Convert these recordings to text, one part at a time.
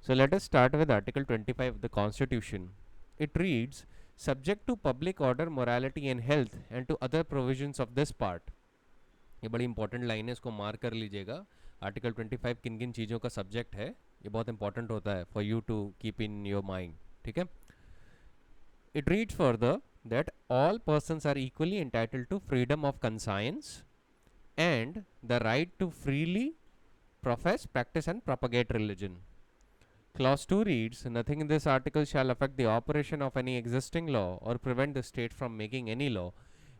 So let us start with Article 25 of the Constitution. It reads, subject to public order, morality and health and to other provisions of this part. ये बड़ी important line है, इसको mark कर लीजिएगा. Article 25 किन किन चीज़ों का सब्जेक्ट है, ये बहुत इंपॉर्टेंट होता है for you to keep in your mind. ठीक है. It reads further that all persons are equally entitled to freedom of conscience and the right to freely profess, practice and propagate religion. Clause 2 reads, nothing in this article shall affect the operation of any existing law or prevent the state from making any law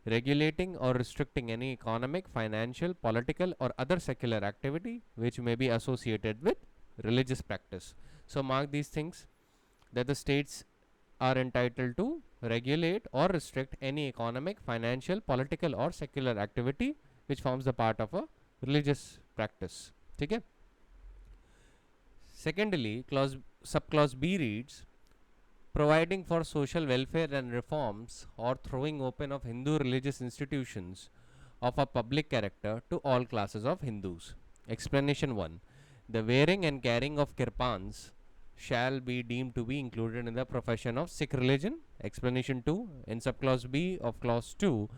regulating or restricting any economic, financial, political or other secular activity which may be associated with religious practice. So mark these things, that the states are entitled to regulate or restrict any economic, financial, political or secular activity which forms the part of a religious practice. ठीक है. Secondly, subclause B reads, providing for social welfare and reforms or throwing open of Hindu religious institutions of a public character to all classes of Hindus. Explanation 1. The wearing and carrying of kirpans shall be deemed to be included in the profession of Sikh religion. Explanation 2. In subclause B of clause 2,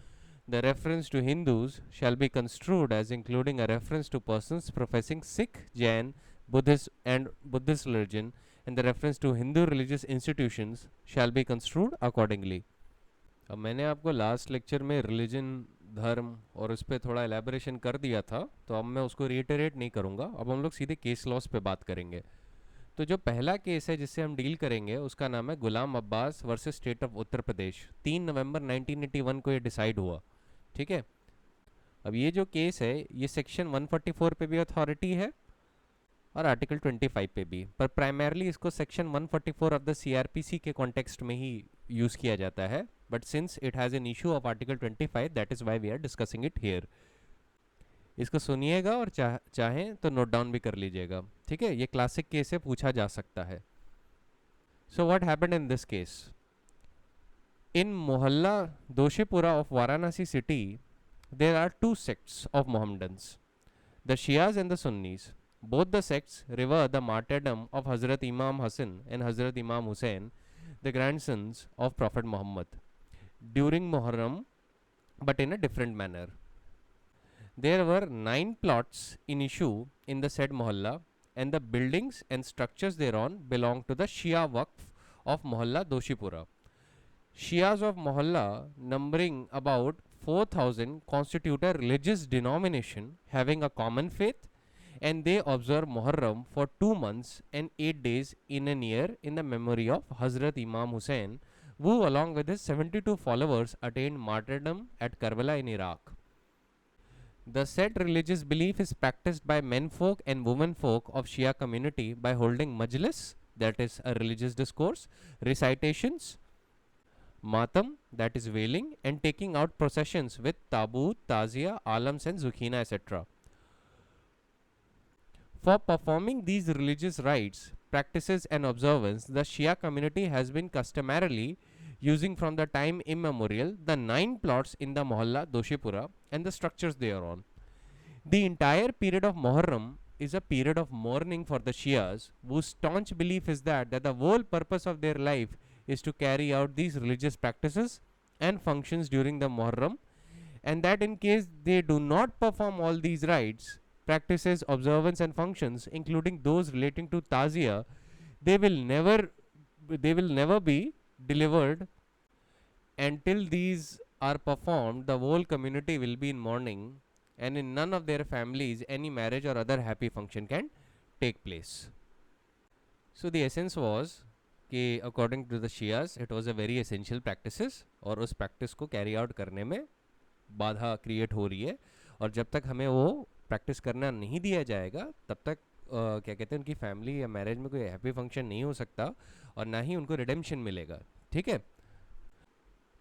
the reference to Hindus shall be construed as including a reference to persons professing Sikh, Jain, Buddhist religion, and the reference to Hindu religious institutions shall be construed accordingly. अब मैंने आपको last lecture में religion, धर्म और उस पर थोड़ा एलैबोरेशन कर दिया था, तो अब मैं उसको रिइटरेट नहीं करूँगा. अब हम लोग सीधे केस लॉस पे बात करेंगे. तो जो पहला केस है जिससे हम डील करेंगे उसका नाम है गुलाम Abbas versus state of Uttar Pradesh. 3 नवंबर 1981 को ये डिसाइड हुआ. ठीक है. अब ये जो केस है ये सेक्शन 144 पे भी अथॉरिटी है और आर्टिकल 25 पे भी, पर प्राइमरली इसको सेक्शन 144 ऑफ द सीआरपीसी के कॉन्टेक्स्ट में ही यूज़ किया जाता है. But since it has an issue of article 25, that is why we are discussing it here. इसको सुनिएगा और चाहें तो नोट डाउन भी कर लीजिएगा. ठीक है. ये क्लासिक केस से पूछा जा सकता है. So what happened in this case? In mohalla Doshipura of Varanasi city there are two sects of Mohammedans, the Shias and the Sunnis. Both the sects revere the martyrdom of Hazrat Imam Hassan and Hazrat Imam Hussain, the grandsons of Prophet Muhammad, during Muharram, but in a different manner. There were 9 plots in issue in the said mohalla, and the buildings and structures thereon belong to the Shia Waqf of Mohalla Doshipura. Shias of Mohalla, numbering about 4,000, constitute a religious denomination having a common faith, and they observe Muharram for 2 months and 8 days in a year in the memory of Hazrat Imam Hussain, who along with his 72 followers attained martyrdom at Karbala in Iraq. The said religious belief is practiced by menfolk and womenfolk of Shia community by holding majlis, that is a religious discourse, recitations, matam, that is wailing, and taking out processions with taboot, tazia, alams and zukhina, etc. For performing these religious rites, practices and observance, the Shia community has been customarily using from the time immemorial the 9 plots in the Mohalla Doshipura and the structures thereon. The entire period of Muharram is a period of mourning for the Shias, whose staunch belief is that the whole purpose of their life is to carry out these religious practices and functions during the Muharram, and that in case they do not perform all these rites, practices, observance and functions, including those relating to Tazia, they will never be delivered. Until these are performed, the whole community will be in mourning, and in none of their families any marriage or other happy function can take place. So the essence was कि according to the Shias it was a very essential practices, और उस practice को carry out करने में बाधा create हो रही है, और जब तक हमें वो प्रैक्टिस करना नहीं दिया जाएगा तब तक क्या कहते हैं उनकी फैमिली या मैरिज में कोई हैप्पी फंक्शन नहीं हो सकता और ना ही उनको रिडेम्पशन मिलेगा. ठीक है.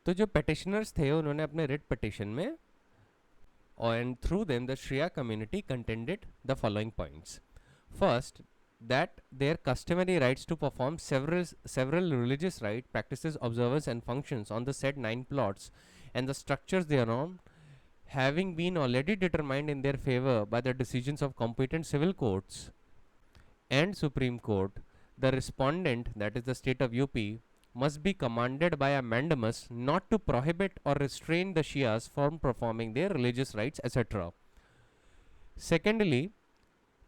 तो जो पेटिशनर्स थे उन्होंने अपने रिट पिटिशन में and through them the Shia community contended the following points. First, that their customary rights to perform several religious rites, practices, observance and functions on the said 9 plots and the structures thereon having been already determined in their favor by the decisions of competent civil courts and Supreme Court, the respondent, that is the state of UP, must be commanded by a mandamus not to prohibit or restrain the Shias from performing their religious rites, etc. Secondly,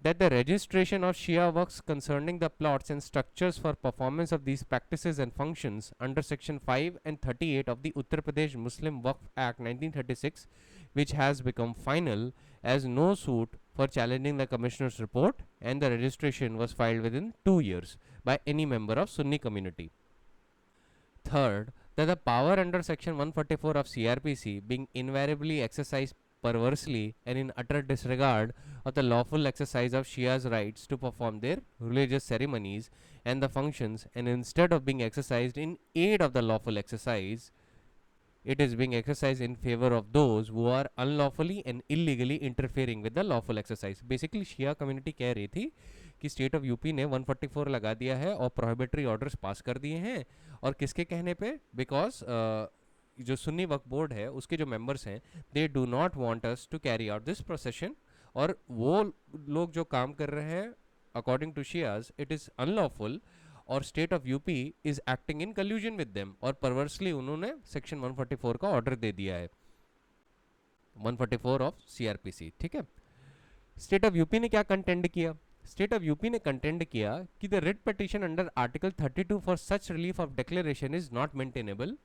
that the registration of Shia works concerning the plots and structures for performance of these practices and functions under Section 5 and 38 of the Uttar Pradesh Muslim Waqf Act 1936, which has become final, as no suit for challenging the Commissioner's report, and the registration was filed within 2 years by any member of Sunni community. Third, that the power under Section 144 of CRPC being invariably exercised perversely and in utter disregard of the lawful exercise of Shia's rights to perform their religious ceremonies and the functions, and instead of being exercised in aid of the lawful exercise, it is being exercised in favor of those who are unlawfully and illegally interfering with the lawful exercise. Basically Shia community कह रही थी कि state of UP ने 144 लगा दिया है और prohibitory orders pass कर दिए हैं, और किसके कहने पे? बिकॉज जो सुन्नी वक्फ बोर्ड है उसके जो मेंबर्स हैं, they do not want us to carry out this procession, और वो लोग जो काम कर रहे हैं according to Shias it is unlawful, और state of UP is acting in collusion with them, और परवर्सली उन्होंने सेक्शन 144 का ऑर्डर दे दिया है, 144 ऑफ सीआरपीसी. ठीक है. स्टेट ऑफ यूपी ने क्या कंटेंड किया? स्टेट ऑफ यूपी ने कंटेंड किया कि the writ petition under article 32 for such relief of declaration is not maintainable,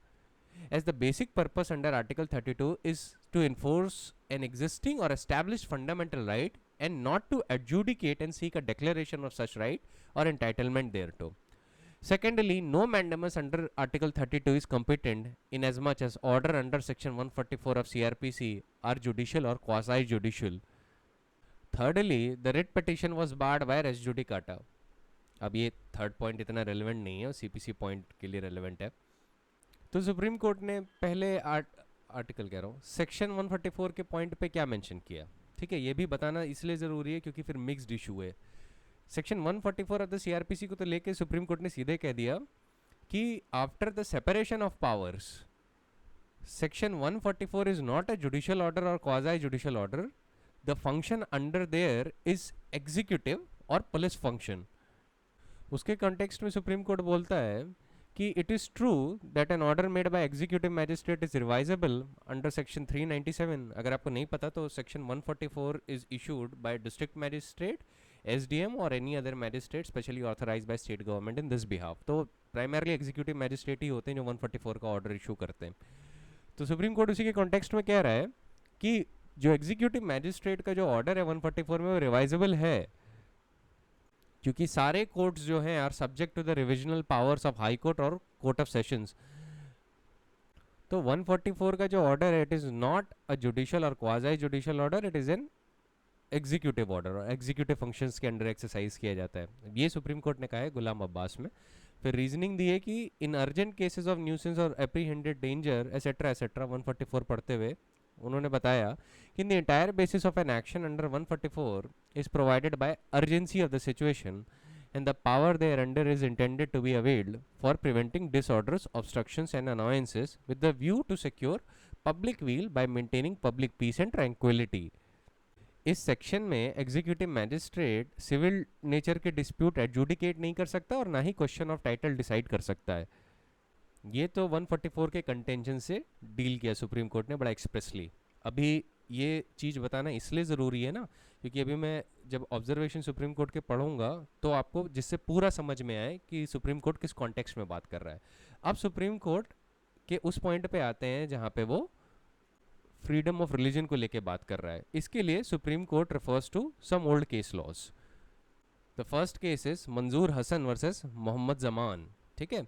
as the basic purpose under Article 32 is to enforce an existing or established fundamental right and not to adjudicate and seek a declaration of such right or entitlement thereto. Secondly, no mandamus under Article 32 is competent in as much as order under Section 144 of CRPC are judicial or quasi-judicial. Thirdly, the writ petition was barred by res judicata. अब ये third point इतना relevant नहीं है, CPC point के लिए relevant है. तो supreme court ने पहले आर्टिकल कह रहा हूँ सेक्शन 144 के पॉइंट पे क्या मेंशन किया. ठीक है, ये भी बताना इसलिए ज़रूरी है क्योंकि फिर मिक्स्ड इशू है. सेक्शन 144 ऑफ द सीआरपीसी को तो लेके सुप्रीम कोर्ट ने सीधे कह दिया कि after the separation of powers, section 144 is not a judicial order और quasi judicial order. The function under there is executive और पुलिस फंक्शन. उसके कॉन्टेक्स्ट में सुप्रीम कोर्ट बोलता है कि it is true that an order made by executive magistrate is revisable under section 397. अगर आपको नहीं पता तो section 144 is issued by district magistrate, SDM और any other magistrate specially authorised by state government in this behalf. तो primarily executive magistrate ही होते हैं जो 144 का ऑर्डर इशू करते हैं. तो सुप्रीम कोर्ट उसी के कॉन्टेक्स्ट में कह रहा है कि जो एग्जीक्यूटिव मैजिस्ट्रेट का जो ऑर्डर है 144 में वो रिवाइजेबल है, क्योंकि सारे कोर्ट्स जो हैं are subject to the revisional powers of high court और कोर्ट ऑफ सेशंस. तो 144 का जो ऑर्डर है it is not a judicial और quasi judicial order, it is an executive order और एग्जीक्यूटिव फंक्शंस के अंडर एक्सरसाइज किया जाता है. ये सुप्रीम कोर्ट ने कहा है गुलाम अब्बास में. फिर रीजनिंग दी है कि इन अर्जेंट केसेस ऑफ न्यूसेंस और एप्रीहेंडेड डेंजर एसेट्रा एसेट्रा 144 पढ़ते हुए उन्होंने बताया कि the entire basis of an action under 144 is provided by urgency of the situation and the power thereunder is intended to be availed for preventing disorders, obstructions and annoyances with the view to secure public weal by maintaining public peace and tranquility. इस section में executive magistrate civil nature के dispute adjudicate नहीं कर सकता और ना ही question of title decide कर सकता है. ये तो 144 के कंटेंशन से डील किया सुप्रीम कोर्ट ने बड़ा एक्सप्रेसली. अभी ये चीज़ बताना इसलिए ज़रूरी है ना क्योंकि अभी मैं जब ऑब्जर्वेशन सुप्रीम कोर्ट के पढ़ूंगा तो आपको जिससे पूरा समझ में आए कि सुप्रीम कोर्ट किस कॉन्टेक्स्ट में बात कर रहा है. अब सुप्रीम कोर्ट के उस पॉइंट पे आते हैं जहाँ पे वो फ्रीडम ऑफ रिलीजन को लेके बात कर रहा है. इसके लिए Supreme Court refers to some old case laws. The first case is Manzoor Hasan versus Mohammad Zaman. ठीक है,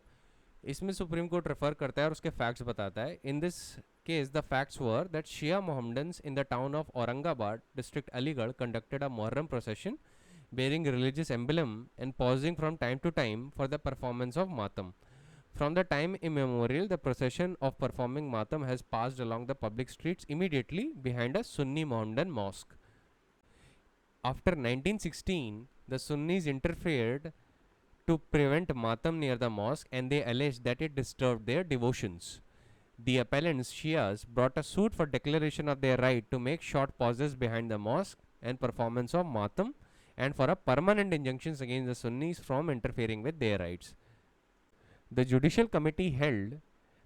इसमें सुप्रीम कोर्ट रेफर करता है और उसके फैक्ट्स बताता है. In this case, the facts were that Shia Mohammedans in the town of Aurangabad, district Aligarh, conducted a Muharram procession bearing religious emblem and pausing from time to time for the performance of Matam. From the time immemorial, the procession of performing Matam has passed along the public streets immediately behind a Sunni Mohammedan mosque. After 1916, the Sunnis interfered to prevent Matam near the mosque and they alleged that it disturbed their devotions. The appellants Shias brought a suit for declaration of their right to make short pauses behind the mosque and performance of Matam and for a permanent injunctions against the Sunnis from interfering with their rights. The Judicial Committee held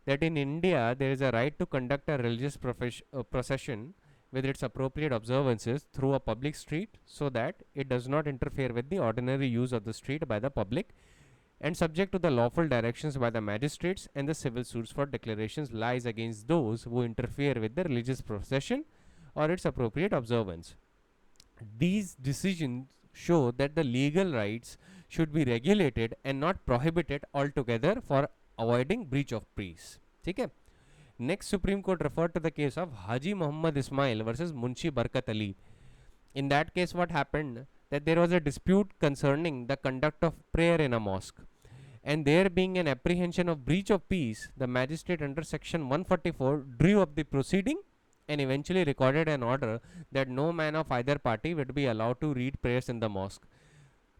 that in India there is a right to conduct a religious procession with its appropriate observances through a public street so that it does not interfere with the ordinary use of the street by the public and subject to the lawful directions by the magistrates, and the civil suits for declarations lies against those who interfere with the religious procession or its appropriate observance. These decisions show that the legal rights should be regulated and not prohibited altogether for avoiding breach of peace. ठीक है. Next, Supreme Court referred to the case of Haji Muhammad Ismail versus Munshi Barkat Ali. In that case, what happened? That there was a dispute concerning the conduct of prayer in a mosque. And there being an apprehension of breach of peace, the magistrate under section 144 drew up the proceeding and eventually recorded an order that no man of either party would be allowed to read prayers in the mosque.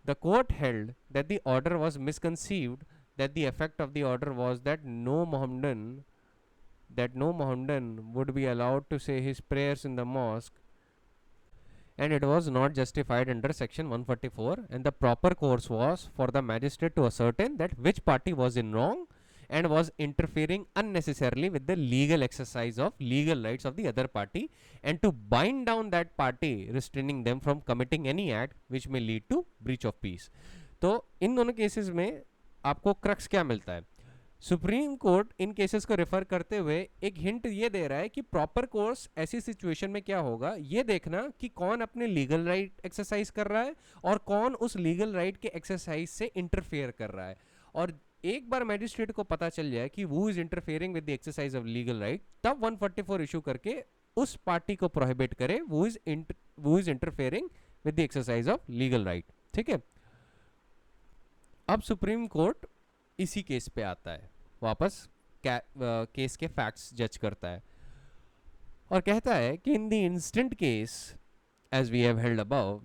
The court held that the order was misconceived, that the effect of the order was that no Mohammedan would be allowed to say his prayers in the mosque, and it was not justified under section 144, and the proper course was for the magistrate to ascertain that which party was in wrong and was interfering unnecessarily with the legal exercise of legal rights of the other party, and to bind down that party, restraining them from committing any act which may lead to breach of peace. तो इन दोनों cases में आपको crux क्या मिलता है? Supreme court इन cases को refer करते हुए एक हिंट ये दे रहा है कि प्रॉपर कोर्स ऐसी सिचुएशन में क्या होगा, ये देखना कि कौन अपने लीगल राइट एक्सरसाइज कर रहा है और कौन उस लीगल राइट के एक्सरसाइज से इंटरफेयर कर रहा है. और एक बार मैजिस्ट्रेट को पता चल जाए कि वो is interfering with the exercise of legal right, तब 144 इशू करके उस पार्टी को प्रोहिबिट करे वो is interfering with the exercise of legal right. ठीक है. अब सुप्रीम कोर्ट इसी केस पे आता है, वापस केस के फैक्ट्स जज करता है और कहता है कि in the instant case as we have held above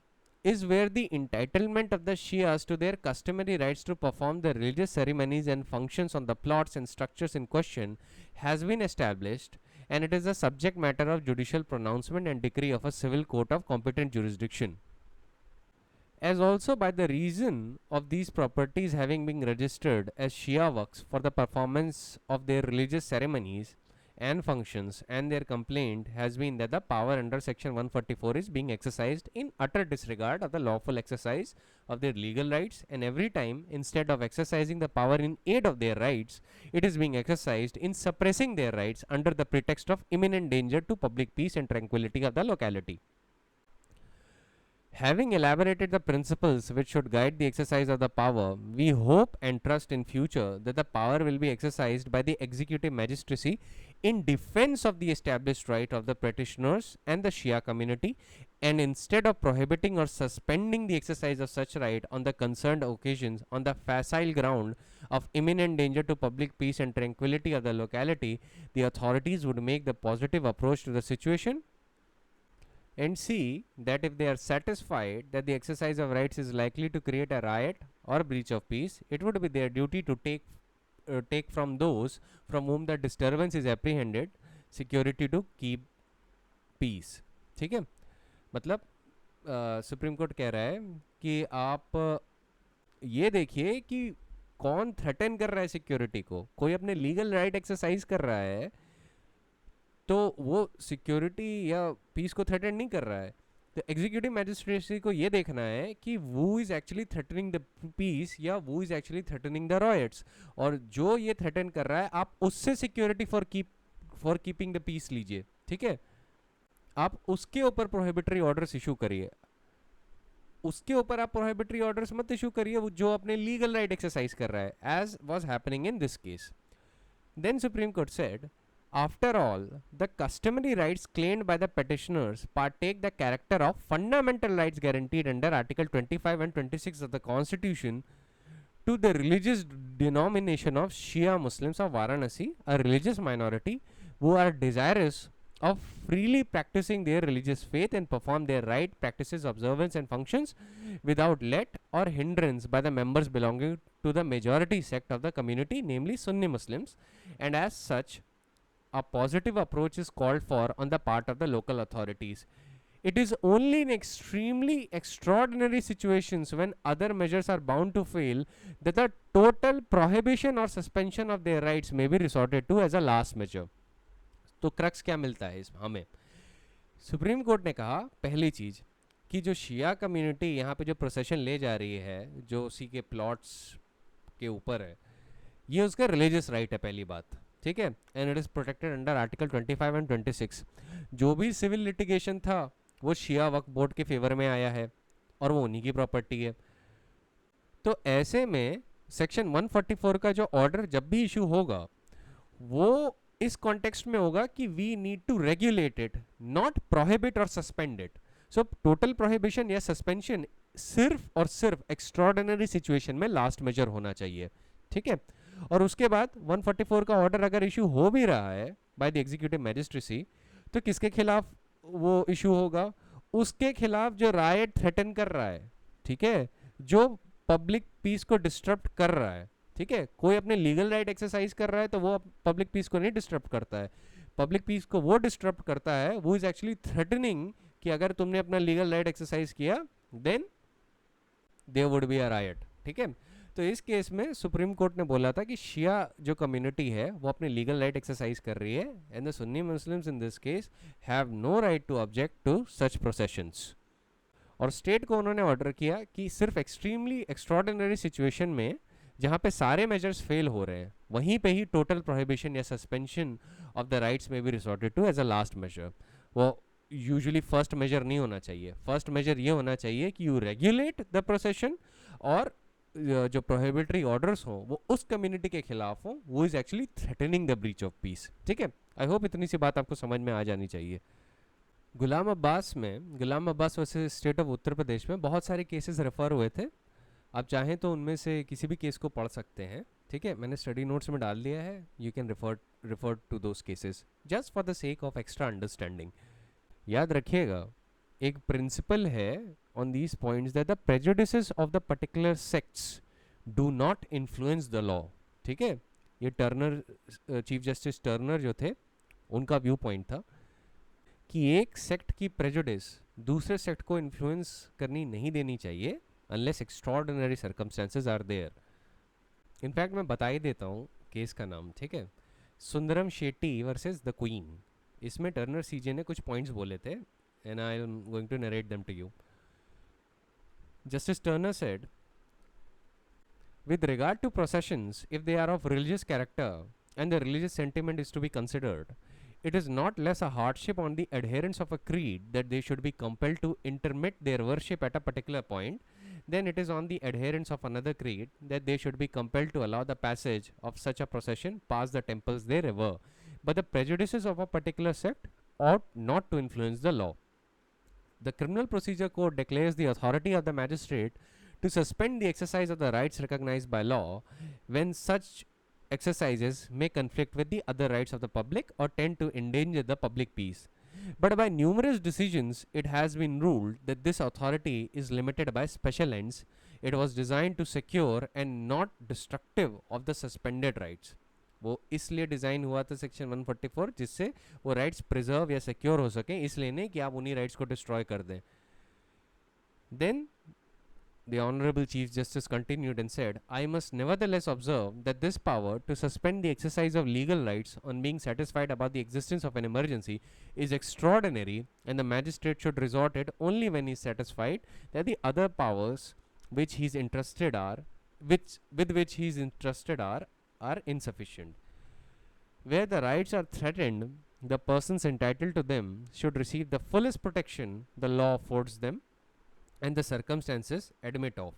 is where the entitlement of the Shias to their customary rights to perform the religious ceremonies and functions on the plots and structures in question has been established, and it is the subject matter of judicial pronouncement and decree of a civil court of competent jurisdiction. As also by the reason of these properties having been registered as Shia works for the performance of their religious ceremonies and functions, and their complaint has been that the power under section 144 is being exercised in utter disregard of the lawful exercise of their legal rights, and every time instead of exercising the power in aid of their rights, it is being exercised in suppressing their rights under the pretext of imminent danger to public peace and tranquility of the locality. Having elaborated the principles which should guide the exercise of the power, we hope and trust in future that the power will be exercised by the executive magistracy in defense of the established right of the petitioners and the Shia community, and instead of prohibiting or suspending the exercise of such right on the concerned occasions on the facile ground of imminent danger to public peace and tranquility of the locality, the authorities would make the positive approach to the situation and see that if they are satisfied that the exercise of rights is likely to create a riot or breach of peace, it would be their duty to take from those from whom the disturbance is apprehended security to keep peace. ठीक है. मतलब supreme court कह रहा है कि आप ये देखिए कि कौन थ्रेटन कर रहा है सिक्योरिटी को. कोई अपने लीगल राइट एक्सरसाइज कर रहा है तो वो सिक्योरिटी या पीस को थ्रेटन नहीं कर रहा है. तो एग्जीक्यूटिव मैजिस्ट्रेसी को ये देखना है कि वो is actually threatening the peace या वो is actually threatening the riots, और जो ये थ्रेटन कर रहा है आप उससे security for keeping the peace लीजिए. ठीक है. आप उसके ऊपर प्रोहिबिटरी ऑर्डर्स इशू करिए, उसके ऊपर आप प्रोहिबिटरी ऑर्डर्स मत इशू करिए जो अपने लीगल राइट एक्सरसाइज कर रहा है, as was happening in this case. Then Supreme Court said, after all, the customary rights claimed by the petitioners partake the character of fundamental rights guaranteed under Article 25 and 26 of the Constitution to the religious denomination of Shia Muslims of Varanasi, a religious minority who are desirous of freely practicing their religious faith and perform their right practices, observance and functions without let or hindrance by the members belonging to the majority sect of the community, namely Sunni Muslims, and as such a positive approach is called for on the part of the local authorities. It is only in extremely extraordinary situations when other measures are bound to fail that the total prohibition or suspension of their rights may be resorted to as a last measure. तो crux क्या मिलता है इस हमें? Supreme court ने कहा पहली चीज कि जो शिया कम्युनिटी यहाँ पे जो प्रोसेशन ले जा रही है, जो उसी के प्लॉट्स के ऊपर है, ये उसका रिलीजियस राइट है, पहली बात, ठीक है, and it is protected under article 25 and 26. जो भी सिविल लिटिगेशन था वो शिया वक्फ बोर्ड के फेवर में आया है और वो उन्हीं की प्रॉपर्टी है. तो ऐसे में सेक्शन 144 का जो ऑर्डर जब भी इशू होगा वो इस कॉन्टेक्स्ट में होगा कि we need to regulate it, not prohibit और suspend it. So total prohibition या सस्पेंशन सिर्फ और सिर्फ एक्स्ट्राऑर्डिनरी सिचुएशन में लास्ट मेजर होना चाहिए, ठीक है. और उसके बाद 144 का ऑर्डर अगर इशू हो भी रहा है बाय द एग्जीक्यूटिव मैजिस्ट्रेसी, तो किसके खिलाफ वो इशू होगा? उसके खिलाफ जो रायट थ्रेटन कर रहा है, ठीक है, जो पब्लिक पीस को डिस्टर्ब कर रहा है, ठीक है. कोई अपने लीगल राइट एक्सरसाइज कर रहा है तो वो पब्लिक पीस को नहीं डिस्टर्ब करता है. पब्लिक पीस को वो डिस्टर्ब करता है, वो इज एक्चुअली थ्रेटनिंग कि अगर तुमने अपना लीगल राइट एक्सरसाइज किया then there would be a riot, ठीक है. तो इस केस में सुप्रीम कोर्ट ने बोला था कि शिया जो कम्युनिटी है वो अपने लीगल राइट एक्सरसाइज कर रही है and the Sunni Muslims in this case have no right to object to such processions. और स्टेट को उन्होंने ऑर्डर किया कि सिर्फ एक्सट्रीमली एक्स्ट्रॉर्डिनरी सिचुएशन में जहाँ पे सारे मेजर्स फेल हो रहे हैं वहीं पे ही टोटल प्रोहिबिशन या suspension of the rights may be resorted to as a last measure. वो यूजुअली फर्स्ट मेजर नहीं होना चाहिए. फर्स्ट मेजर ये होना चाहिए कि यू रेगुलेट द प्रोसेशन और जो प्रोहिबिटरी ऑर्डर्स हों वो उस कम्युनिटी के खिलाफ हों, वो is actually threatening the breach of peace, ठीक है. आई होप इतनी सी बात आपको समझ में आ जानी चाहिए. गुलाम Abbas versus state of Uttar Pradesh में बहुत सारे केसेस रेफर हुए थे. आप चाहें तो उनमें से किसी भी केस को पढ़ सकते हैं, ठीक है. मैंने स्टडी नोट्स में डाल दिया है. You can refer to those cases just for the sake of extra understanding. याद रखिएगा एक प्रिंसिपल है on these points that the prejudices of the particular sects do not influence the law, ठीक है. ये टर्नर चीफ जस्टिस टर्नर जो थे उनका व्यू पॉइंट था कि एक सेक्ट की प्रेजुडिस दूसरे सेक्ट को इन्फ्लुएंस करनी नहीं देनी चाहिए unless extraordinary circumstances are there. In fact मैं बता ही देता हूँ केस का नाम, ठीक है. Sundaram Shetty versus the queen. इसमें टर्नर सीजे ने कुछ पॉइंट्स बोले थे and I am going to narrate them to you. Justice Turner said, with regard to processions, if they are of religious character and the religious sentiment is to be considered, it is not less a hardship on the adherents of a creed that they should be compelled to intermit their worship at a particular point than it is on the adherents of another creed that they should be compelled to allow the passage of such a procession past the temples they revere. But the prejudices of a particular sect ought not to influence the law. The Criminal Procedure Code declares the authority of the magistrate to suspend the exercise of the rights recognized by law when such exercises may conflict with the other rights of the public or tend to endanger the public peace. But by numerous decisions, it has been ruled that this authority is limited by special ends. It was designed to secure and not destructive of the suspended rights. वो इसलिए design हुआ था section 144 जिससे वो rights preserve या secure हो सकें, इसलिए नहीं कि आप उन्हीं राइट्स को डिस्ट्रॉय कर दें. Then the Honorable Chief Justice continued and said, I must nevertheless observe that this power to suspend the exercise of legal rights on being satisfied about the existence of an emergency is extraordinary, and the magistrate should resort it only when he is satisfied that the other powers which he is entrusted are with which he is entrusted are insufficient. Where the rights are threatened, the persons entitled to them should receive the fullest protection the law affords them and the circumstances admit of.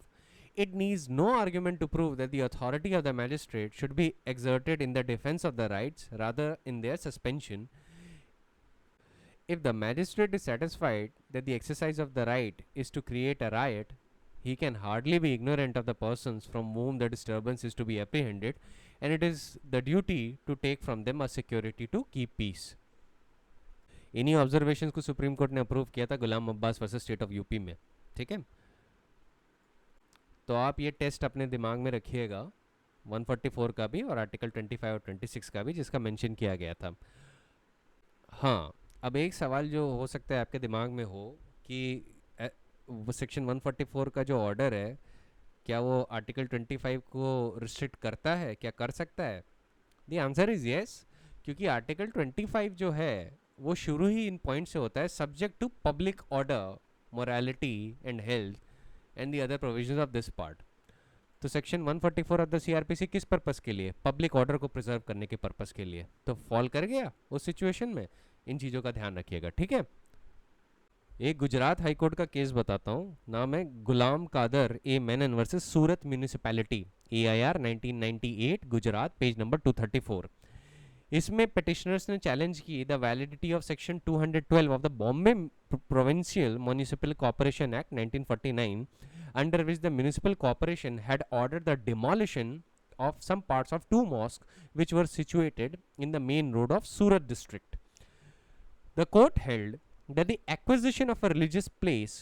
It needs no argument to prove that the authority of the magistrate should be exerted in the defense of the rights rather in their suspension. If the magistrate is satisfied that the exercise of the right is to create a riot, he can hardly be ignorant of the persons from whom the disturbance is to be apprehended, and it is the duty to take from them a security to keep peace. इन्हीं observations को supreme court ने approve किया था Ghulam Abbas versus state of UP में, ठीक है. तो आप ये टेस्ट अपने दिमाग में रखिएगा 144 का भी और आर्टिकल 25 और 26 का भी जिसका मेंशन किया गया था. हाँ, अब एक सवाल जो हो सकता है आपके दिमाग में हो कि वो सेक्शन 144 का जो ऑर्डर है, क्या वो आर्टिकल 25 को रिस्ट्रिक्ट करता है, क्या कर सकता है? द आंसर इज यस, क्योंकि आर्टिकल 25 जो है वो शुरू ही इन पॉइंट से होता है, subject to public order, morality and health and the other provisions of this part. तो सेक्शन 144 ऑफ द सीआरपीसी किस पर्पस के लिए? पब्लिक ऑर्डर को प्रिजर्व करने के पर्पस के लिए। तो फॉल कर गया उस सिचुएशन में। इन चीज़ों का ध्यान रखिएगा, ठीक है। एक गुजरात हाईकोर्ट का केस बताता हूँ, नाम है Ghulam Kadar A Menon versus Surat municipality, AIR 1998, Gujarat, page number 234। इसमें पिटिशनर्स ने चैलेंज की the validity of section 212 of the Bombay provincial municipal corporation act 1949, under which the municipal corporation had ordered the demolition of some parts of two mosques which were situated in the main road of Surat district. The court held that the acquisition of a religious place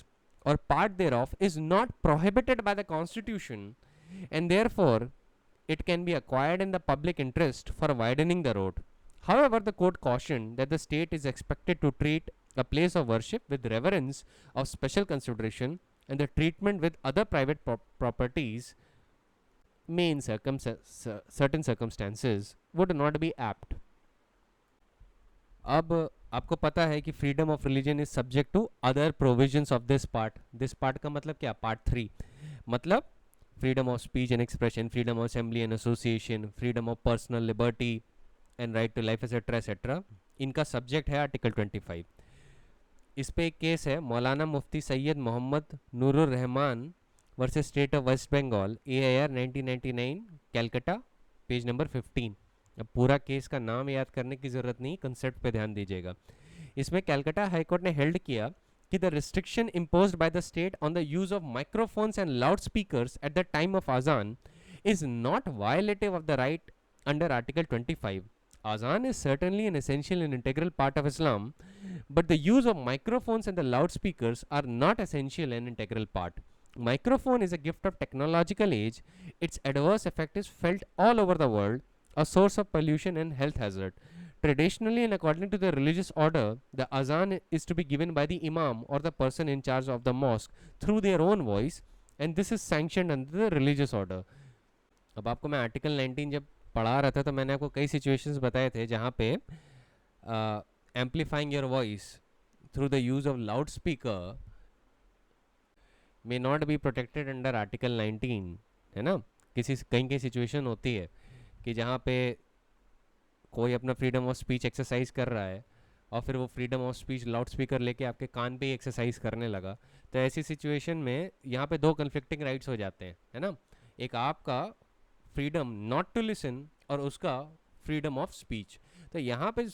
or part thereof is not prohibited by the constitution, and therefore it can be acquired in the public interest for widening the road. However, the court cautioned that the state is expected to treat a place of worship with reverence of special consideration, and the treatment with other private properties may in certain circumstances would not be apt. अब आपको पता है कि freedom of religion is subject to other provisions of this part. This part का मतलब क्या? Part 3, मतलब freedom of speech and expression, freedom of assembly and association, freedom of personal liberty and right to life etcetera etcetera. इनका subject है article 25। इस पे एक case है Maulana Mufti Syed Mohammad Nurur Rahman versus state of West Bengal, AIR 1999, Calcutta, page number 15। अब पूरा केस का नाम याद करने की ज़रूरत नहीं, कंसेप्ट पे ध्यान दीजिएगा। इसमें कैलकाटा हाईकोर्ट ने हेल्ड किया कि the restriction imposed by the state on the use of microphones and loud speakers at the time of azan is not violative of the right under article 25. Azan is certainly an essential and integral part of Islam, but the use of microphones and the loudspeakers are not essential and integral part. Microphone is a gift of technological age. Its adverse effect is felt all over the world, a source of pollution and health hazard. Traditionally and according to the religious order, the azan is to be given by the imam or the person in charge of the mosque through their own voice, and this is sanctioned under the religious order. अब आपको मैं article 19 जब पढ़ा रहा था तो मैंने आपको कई सिचुएशंस बताए थे जहाँ पे amplifying your voice through the use of loud speaker may not be protected under article 19, है ना। कहीं कहीं सिचुएशन होती है कि जहाँ पे कोई अपना फ्रीडम ऑफ स्पीच एक्सरसाइज कर रहा है और फिर वो freedom of speech loud speaker लेके आपके कान पे ही एक्सरसाइज करने लगा, तो ऐसी सिचुएशन में यहाँ पे दो कन्फ्लिक्टिंग राइट्स हो जाते हैं, है ना। एक आपका फ्रीडम नॉट टू लिसन और उसका फ्रीडम ऑफ स्पीच। तो यहाँ पे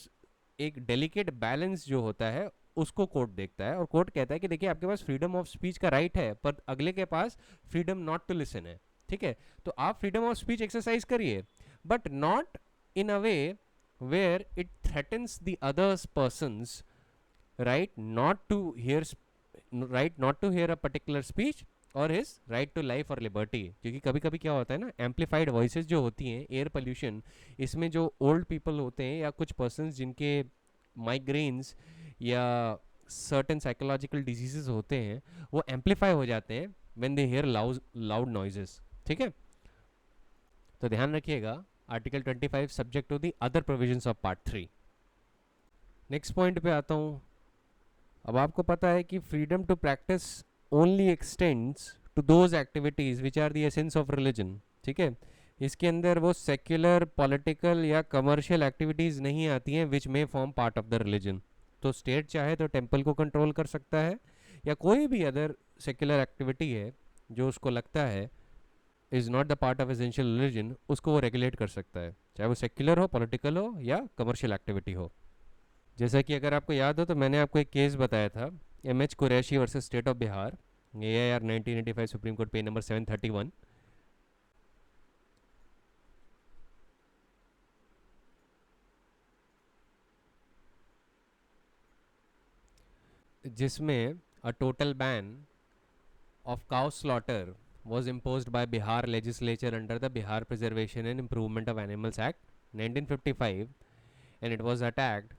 एक डेलिकेट बैलेंस जो होता है उसको कोर्ट देखता है, और कोर्ट कहता है कि देखिए आपके पास फ्रीडम ऑफ स्पीच का राइट है पर अगले के पास फ्रीडम नॉट टू लिसन है, ठीक है। तो आप फ्रीडम ऑफ स्पीच एक्सरसाइज करिए, but not in a way where it threatens the others persons right not to hear a particular speech और हिज राइट टू लाइफ और लिबर्टी। क्योंकि कभी कभी क्या होता है ना, एम्पलीफाइड वॉइसेस जो होती हैं, एयर पोल्यूशन, इसमें जो ओल्ड पीपल होते हैं या कुछ पर्सन्स जिनके माइग्रेन्स या सर्टेन साइकोलॉजिकल डिजीजेस होते हैं, वो एम्पलीफाई हो जाते हैं when they hear loud noises, ठीक है। तो ध्यान रखिएगा, article 25 subject to the other provisions of part 3। Next point पे आता हूँ। अब आपको पता है कि freedom to practice only extends to those activities which are the essence of religion, ठीक है। इसके अंदर वो सेक्युलर, पॉलिटिकल या कमर्शियल एक्टिविटीज़ नहीं आती हैं which may form part of the religion. तो स्टेट चाहे तो टेम्पल को कंट्रोल कर सकता है या कोई भी अदर सेक्युलर एक्टिविटी है जो उसको लगता है is not the part of essential religion, उसको वो रेगुलेट कर सकता है, चाहे वो सेक्युलर हो, पॉलिटिकल हो या कमर्शियल एक्टिविटी हो। जैसा कि अगर आपको याद हो तो मैंने आपको एक केस बताया था, MH Qureshi versus state of Bihar, AIR 1985, supreme court, page number 731। जिसमें a total ban of cow slaughter was imposed by Bihar legislature under the Bihar Preservation and Improvement of Animals Act 1955, and it was attacked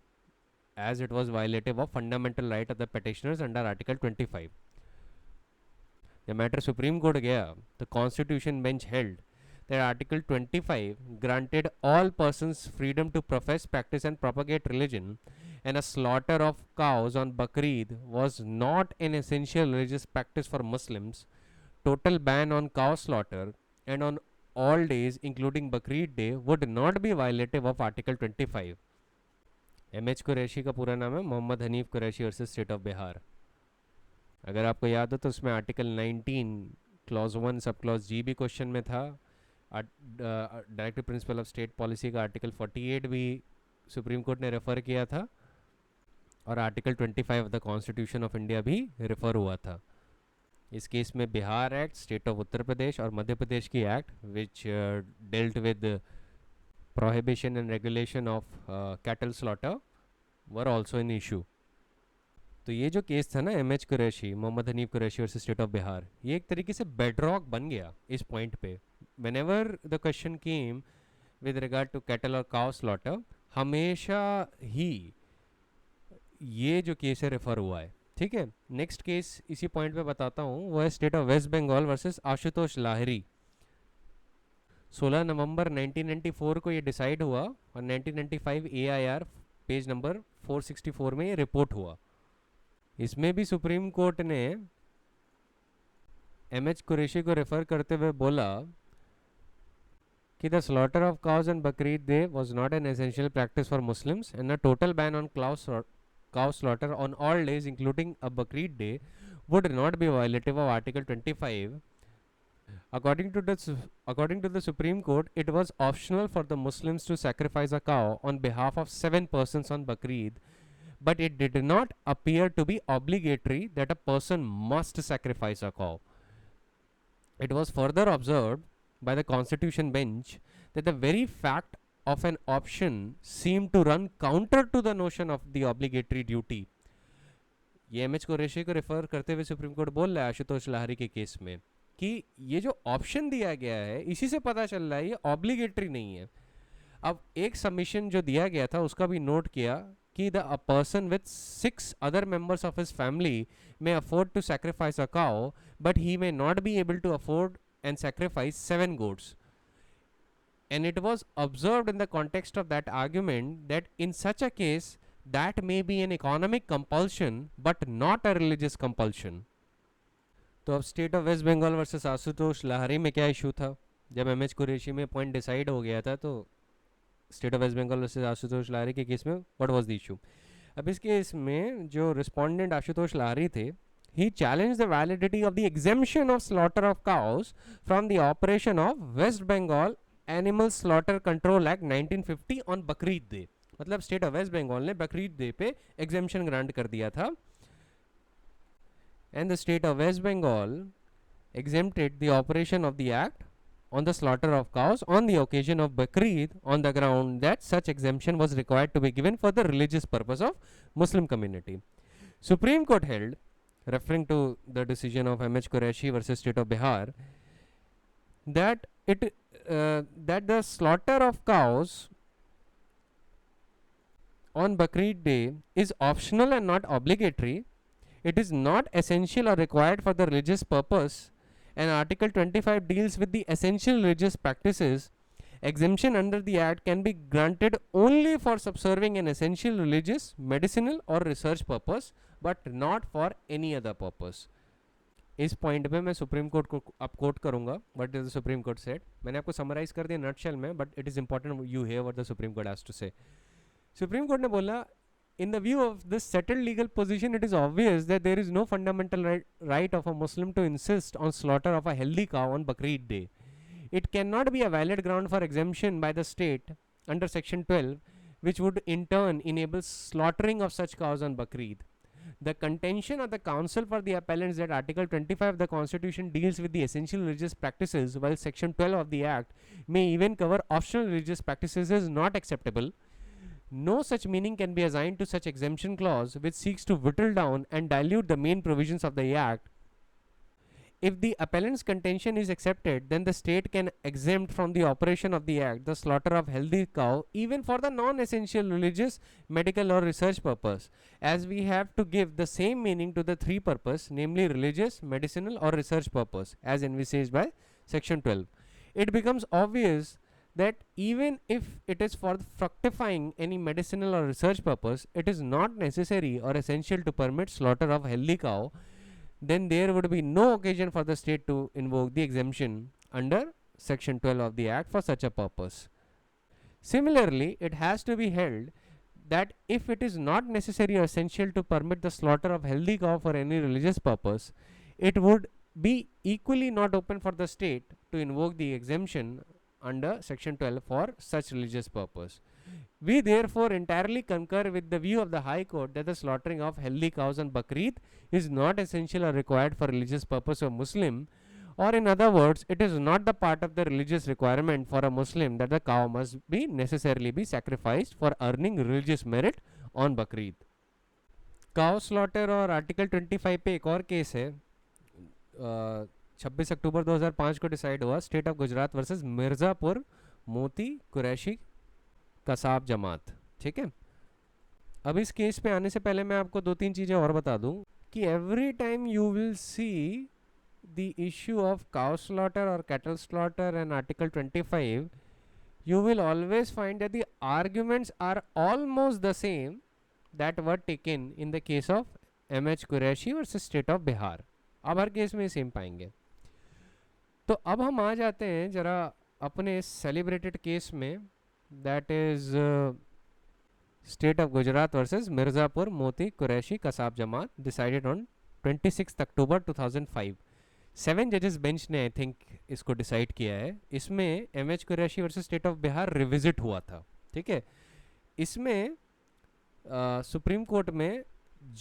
as it was violative of fundamental right of the petitioners under Article 25. The matter Supreme Court gaya, the Constitution bench held that Article 25 granted all persons freedom to profess, practice, and propagate religion, and a slaughter of cows on Bakrid was not an essential religious practice for Muslims. Total ban on cow slaughter and on all days, including Bakrid Day, would not be violative of Article 25. H Qureshi का पूरा नाम है Mohammad Hanif Qureshi versus state of Bihar. अगर आपको याद हो तो उसमें आर्टिकल 19 क्लॉज 1 सब क्लॉज जी भी क्वेश्चन में था. Directive principle of state policy का आर्टिकल 48 भी सुप्रीम कोर्ट ने रेफ़र किया था और article 25 of the constitution of India भी रेफ़र हुआ था. इस केस में Bihar act, state of Uttar Pradesh और मध्य प्रदेश की act which dealt with prohibition and regulation of cattle slaughter were also an issue. तो ये जो केस था ना H Qureshi, Mohammad Hanif Qureshi versus state of Bihar, ये एक तरीके से बेडरॉक बन गया इस पॉइंट पे. Whenever the question came with regard to cattle और काउ स्लॉटर, हमेशा ही ये जो केस है रेफर हुआ है. ठीक है, नेक्स्ट केस इसी पॉइंट पे बताता हूँ, वो है state of West Bengal versus Ashutosh Lahiri. 16 नवंबर 1994 को ये डिसाइड हुआ और 1995 AIR पेज नंबर 464 में ये रिपोर्ट हुआ. इसमें भी सुप्रीम कोर्ट ने एच कुरैशी को रेफर करते हुए बोला कि the slaughter of cows and Bakrid day was not an essential practice for Muslims and a total ban on cow slaughter on all days including a Bakrid day would not be violative of Article 25. According to the Supreme Court, it was optional for the Muslims to sacrifice a cow on behalf of 7 persons on Bakrid, but it did not appear to be obligatory that a person must sacrifice a cow. It was further observed by the Constitution bench that the very fact of an option seemed to run counter to the notion of the obligatory duty. ये H Qureshi को refer करते हुए supreme court बोल रहा है आशुतोष लाहिरी के case में कि ये जो ऑप्शन दिया गया है इसी से पता चल रहा है ये ऑब्लिगेटरी नहीं है. अब एक सबमिशन जो दिया गया था उसका भी नोट किया कि the a person with 6 other members of his family may afford to sacrifice a cow but he may not be able to afford and sacrifice 7 goats. And it was observed in the context of that argument that in such a case that may be an economic compulsion but not a religious compulsion. तो अब state of West Bengal versus Ashutosh Lahiri में क्या issue था? जब H Qureshi में point decide हो गया था तो state of West Bengal versus Ashutosh Lahiri के केस में व्हाट वाज द इशू? अब इस केस में जो रिस्पोंडेंट आशुतोष लाहिरी थे, he challenged the validity of the exemption of slaughter of cows from the operation of West Bengal Animal Slaughter Control Act 1950 on Bakrid Day. मतलब state of West Bengal ने Bakrid day पे exemption grant कर दिया था. And the state of West Bengal exempted the operation of the act on the slaughter of cows on the occasion of Bakrid on the ground that such exemption was required to be given for the religious purpose of Muslim community. Supreme Court held, referring to the decision of H. Qureshi versus State of Bihar, that the slaughter of cows on Bakrid Day is optional and not obligatory. It is not essential or required for the religious purpose, and Article 25 deals with the essential religious practices. Exemption under the Act can be granted only for subserving an essential religious, medicinal or research purpose, but not for any other purpose. इस point पे मैं Supreme Court को अब quote करूंगा what is the Supreme Court said. मैंने आपको summarize कर दिया नटशेल में, but it is important you hear what the Supreme Court has to say. Supreme court ने बोला, in the view of this settled legal position, it is obvious that there is no fundamental right of a Muslim to insist on slaughter of a healthy cow on Bakrid Day. It cannot be a valid ground for exemption by the state under Section 12, which would in turn enable slaughtering of such cows on Bakrid. The contention of the counsel for the appellants that Article 25 of the Constitution deals with the essential religious practices, while Section 12 of the Act may even cover optional religious practices, is not acceptable. No such meaning can be assigned to such exemption clause, which seeks to whittle down and dilute the main provisions of the Act. If the appellant's contention is accepted, then the state can exempt from the operation of the act the slaughter of healthy cow even for the non-essential religious, medical or research purpose, as we have to give the same meaning to the three purpose, namely religious, medicinal or research purpose, as envisaged by section 12. It becomes obvious that even if it is for fructifying any medicinal or research purpose, it is not necessary or essential to permit slaughter of healthy cow, then there would be no occasion for the state to invoke the exemption under section 12 of the act for such a purpose. Similarly, it has to be held that if it is not necessary or essential to permit the slaughter of healthy cow for any religious purpose, it would be equally not open for the state to invoke the exemption under section 12 for such religious purpose. We therefore entirely concur with the view of the High Court that the slaughtering of healthy cows on Bakrid is not essential or required for religious purpose of Muslim, or in other words, it is not the part of the religious requirement for a Muslim that the cow must be necessarily be sacrificed for earning religious merit on Bakrid. Cow slaughter और article 25 पे एक और case है, 26 अक्टूबर 2005 को decide हुआ, state of Gujarat versus Mirzapur मोती कुरैशी कसाब जमात. ठीक है, अब इस केस पे आने से पहले मैं आपको दो तीन चीज़ें और बता दूं कि every time you will see the issue of cow slaughter और cattle slaughter and article 25, you will always find that the arguments are almost the same that were taken in the case of M.H. Qureshi versus State of Bihar. अब हर case में same पाएंगे. तो अब हम आ जाते हैं जरा अपने सेलिब्रेटेड केस में, that is state of Gujarat versus Mirzapur मोती कुरैशी कसाब जमात, डिसाइडेड ऑन 26 अक्टूबर 2005. 7 जजेस बेंच ने आई थिंक इसको डिसाइड किया है. इसमें M.H. Qureshi versus state of Bihar revisit हुआ था. ठीक है, इसमें सुप्रीम कोर्ट में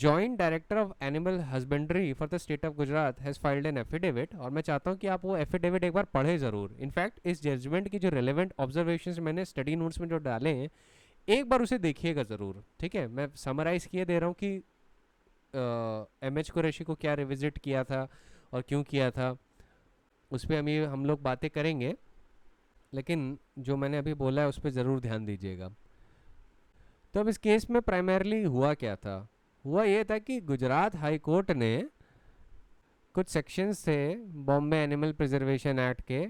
joint director of animal husbandry for the state of Gujarat has filed an affidavit, और मैं चाहता हूँ कि आप वो एफिडेविट एक बार पढ़ें ज़रूर. इनफैक्ट इस जजमेंट की जो रेलेवेंट ऑब्जर्वेशंस मैंने स्टडी नोट्स में जो डाले हैं, एक बार उसे देखिएगा ज़रूर. ठीक है, मैं समराइज़ किए दे रहा हूँ कि M.H. कुरैशी को क्या रिविजिट किया था और क्यों किया था, उस पर हम लोग बातें करेंगे, लेकिन जो मैंने अभी बोला है उस पर ज़रूर ध्यान दीजिएगा. तो अब इस केस में प्राइमरली हुआ क्या था? हुआ ये था कि गुजरात हाई कोर्ट ने कुछ सेक्शंस थे बॉम्बे एनिमल प्रिजर्वेशन एक्ट के,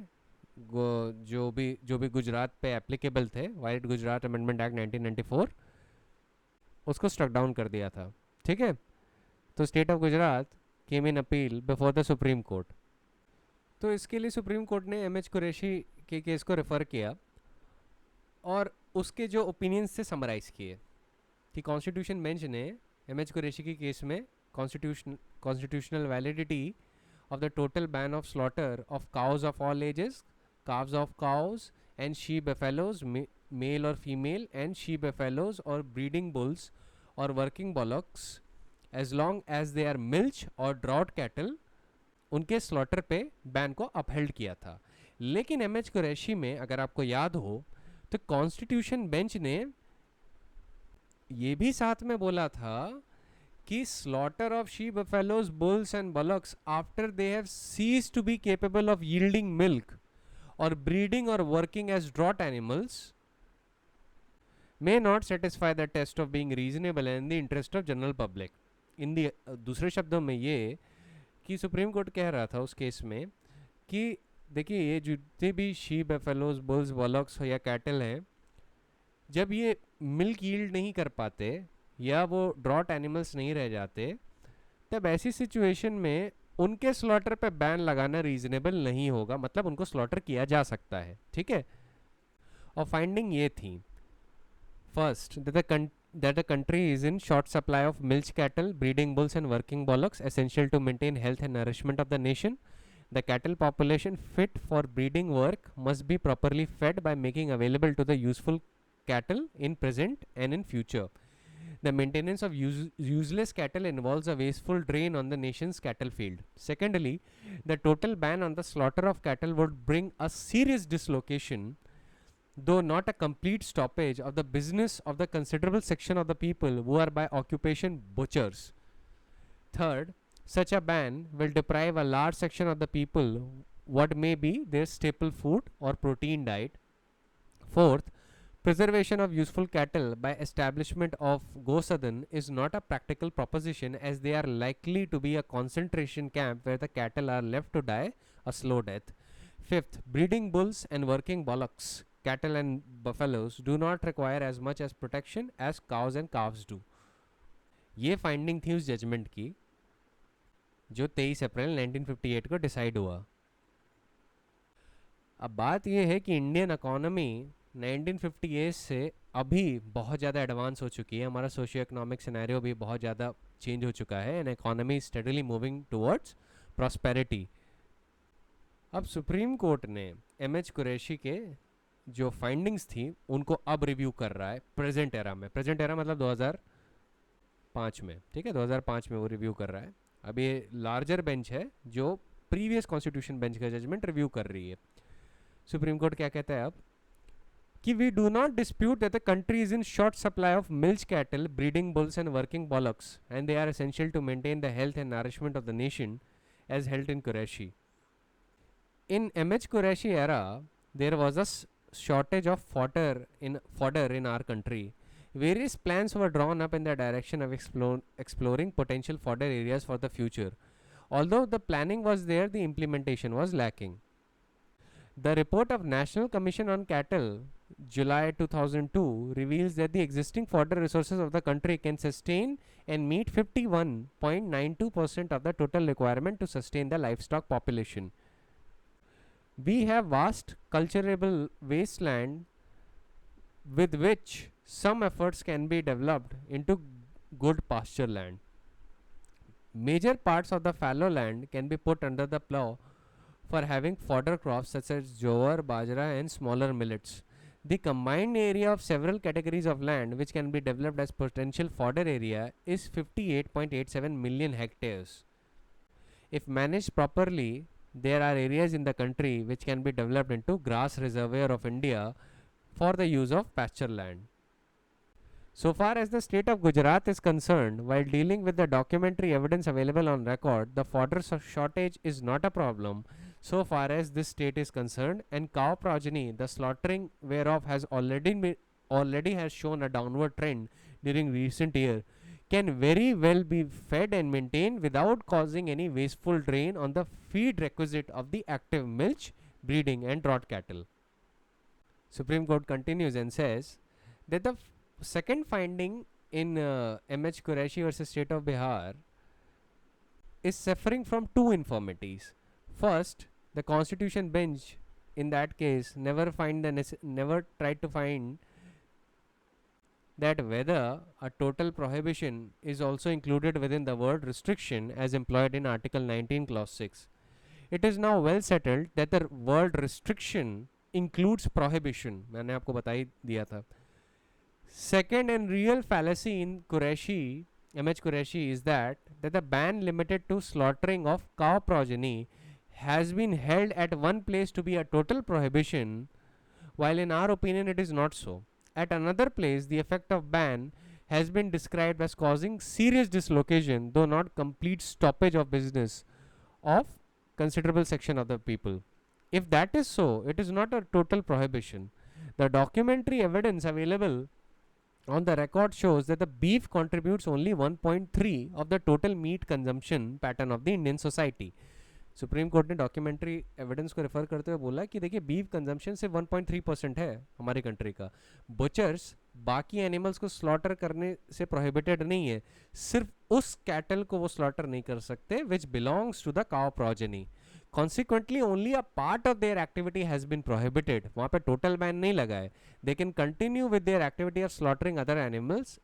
जो भी गुजरात पे एप्लीकेबल थे, वाइल्ड गुजरात अमेंडमेंट एक्ट 1994, उसको स्ट्रक डाउन कर दिया था. ठीक है, तो state of Gujarat came in appeal before the Supreme court. तो इसके लिए सुप्रीम कोर्ट ने M.H. कुरैशी के केस को रेफ़र किया और उसके जो ओपिनियंस थे समराइज़ किए कि कॉन्स्टिट्यूशन बेंच ने M.H. कुरैशी के केस में constitutional validity of the total ban of slaughter of cows of all ages, calves of cows and she buffaloes, male or female, and she buffaloes or breeding bulls or working bullocks, as long as they are milch or draught cattle, उनके slaughter पे ban को upheld किया था. लेकिन M.H. Qureshi में अगर आपको याद हो तो कॉन्स्टिट्यूशन बेंच ने ये भी साथ में बोला था कि slaughter of she buffaloes, bulls and bullocks after they have ceased to be capable of yielding milk or breeding or working as draught animals may not satisfy the test of being reasonable and in the interest of general public. In the दूसरे शब्दों में ये कि supreme court कह रहा था उस case में कि देखिए ये जितने भी शीप, बफेलोज, बुल्स, बॉलॉक्स या कैटल हैं, जब ये मिल्क यील्ड नहीं कर पाते या वो ड्रॉट एनिमल्स नहीं रह जाते, तब ऐसी सिचुएशन में उनके स्लॉटर पे बैन लगाना रीजनेबल नहीं होगा, मतलब उनको स्लॉटर किया जा सकता है. ठीक है, और फाइंडिंग ये थी, first that the country is in short supply of milch cattle, breeding bulls and working bullocks essential to maintain health and nourishment of the nation. The cattle population fit for breeding work must be properly fed by making available to the useful cattle in present and in future. The maintenance of useless cattle involves a wasteful drain on the nation's cattle field. Secondly, the total ban on the slaughter of cattle would bring a serious dislocation, though not a complete stoppage, of the business of the considerable section of the people who are by occupation butchers. Third, Such a ban will deprive a large section of the people what may be their staple food or protein diet. Fourth, preservation of useful cattle by establishment of Gosadan is not a practical proposition, as they are likely to be a concentration camp where the cattle are left to die a slow death. Fifth, breeding bulls and working bullocks, cattle and buffaloes do not require as much as protection as cows and calves do. ये finding थी उस judgement की जो 23 अप्रैल 1958 को decide हुआ. अब बात यह है कि इंडियन इकोनॉमी 1958 से अभी बहुत ज़्यादा एडवांस हो चुकी है. हमारा सोशियो इकोनॉमिक सिनेरियो भी बहुत ज़्यादा चेंज हो चुका है and economy steadily moving towards prosperity. अब सुप्रीम कोर्ट ने एम.एच. कुरैशी के जो फाइंडिंग्स थी उनको अब रिव्यू कर रहा है प्रेजेंट एरा में. प्रेजेंट एरा मतलब 2005 में, ठीक है, 2005 में वो रिव्यू कर रहा है. अब ये लार्जर बेंच है जो प्रीवियस कॉन्स्टिट्यूशन बेंच का जजमेंट रिव्यू कर रही है. सुप्रीम कोर्ट क्या कहता है अब कि we do not dispute that the country is in short supply of milch cattle, breeding bulls and working bullocks and they are essential to maintain the health and nourishment of the nation as held in Qureshi. In M.H. Qureshi era, there was a shortage of fodder in our country. Various plans were drawn up in the direction of exploring potential fodder areas for the future. Although the planning was there, the implementation was lacking. The report of National Commission on Cattle, July 2002, reveals that the existing fodder resources of the country can sustain and meet 51.92% of the total requirement to sustain the livestock population. We have vast cultivable wasteland with which some efforts can be developed into good pasture land. Major parts of the fallow land can be put under the plow for having fodder crops such as jowar, bajra and smaller millets. The combined area of several categories of land which can be developed as potential fodder area is 58.87 million hectares. If managed properly, there are areas in the country which can be developed into grass reservoir of India for the use of pasture land. So far as the state of Gujarat is concerned, while dealing with the documentary evidence available on record, the fodder shortage is not a problem so far as this state is concerned, and cow progeny, the slaughtering whereof has already has shown a downward trend during recent year, can very well be fed and maintained without causing any wasteful drain on the feed requisite of the active milch, breeding and draught cattle. Supreme Court continues and says that the second finding in M.H. Qureshi versus State of Bihar is suffering from two infirmities. First, the Constitution bench in that case never tried to find that whether a total prohibition is also included within the word restriction as employed in Article 19 Clause 6. It is now well settled that the word restriction includes prohibition. मैंने आपको बता ही दिया था. Second and real fallacy in Qureshi, M.H. Qureshi, is that the ban limited to slaughtering of cow progeny has been held at one place to be a total prohibition, while in our opinion it is not so. At another place, the effect of ban has been described as causing serious dislocation, though not complete stoppage of business of considerable section of the people. If that is so, it is not a total prohibition. The documentary evidence available on the record shows that the beef contributes only 1.3 of the total meat consumption pattern of the Indian society. Supreme court ने documentary evidence को refer करते हुए बोला कि देखिए beef consumption सिर्फ 1.3% है हमारी कंट्री का. बुचर्स बाकी एनिमल्स को स्लॉटर करने से प्रोहिबिटेड नहीं है, सिर्फ उस कैटल को वो स्लॉटर नहीं कर सकते which belongs to the cow progeny. Consequently only a part of their activity has been prohibited. वहाँ पे टोटल बैन नहीं लगा है. They can continue with their activity of slaughtering other animals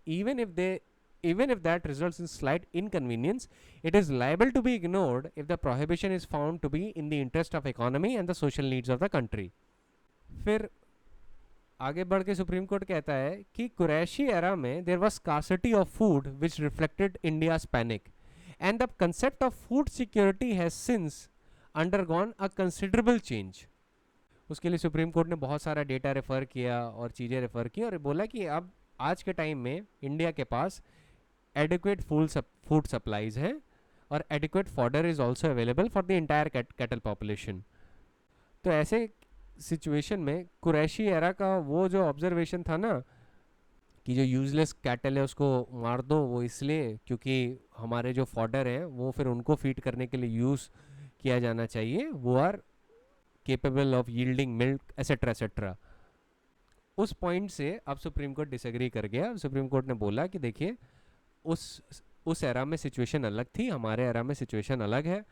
even if that results in slight inconvenience. It is liable to be ignored if the prohibition is found to be in the interest of economy and the social needs of the country. फिर आगे बढ़ के supreme court कहता है कि Qureshi era में there was scarcity of food which reflected India's panic and the concept of food security has since undergone a considerable change. उसके लिए सुप्रीम कोर्ट ने बहुत सारा डेटा रेफर किया और चीज़ें रेफर की और बोला कि अब आज के टाइम में इंडिया के पास एडिक्वेट फूड सप्लाईज हैं और adequate fodder is also available for the entire cattle population. तो ऐसे सिचुएशन में कुरैशी एरा का वो जो ऑब्जर्वेशन था ना कि जो यूजलेस कैटल है उसको मार दो, वो इसलिए क्योंकि हमारे जो फॉडर हैं वो फिर उनको फीड करने के लिए यूज़ किया जाना चाहिए, वो are capable of yielding milk etcetera etcetera. उस पॉइंट से अब सुप्रीम कोर्ट डिसएग्री कर गया। सुप्रीम कोर्ट ने बोला कि देखिए उस एरा में सिचुएशन अलग थी, हमारे एरा में सिचुएशन अलग है,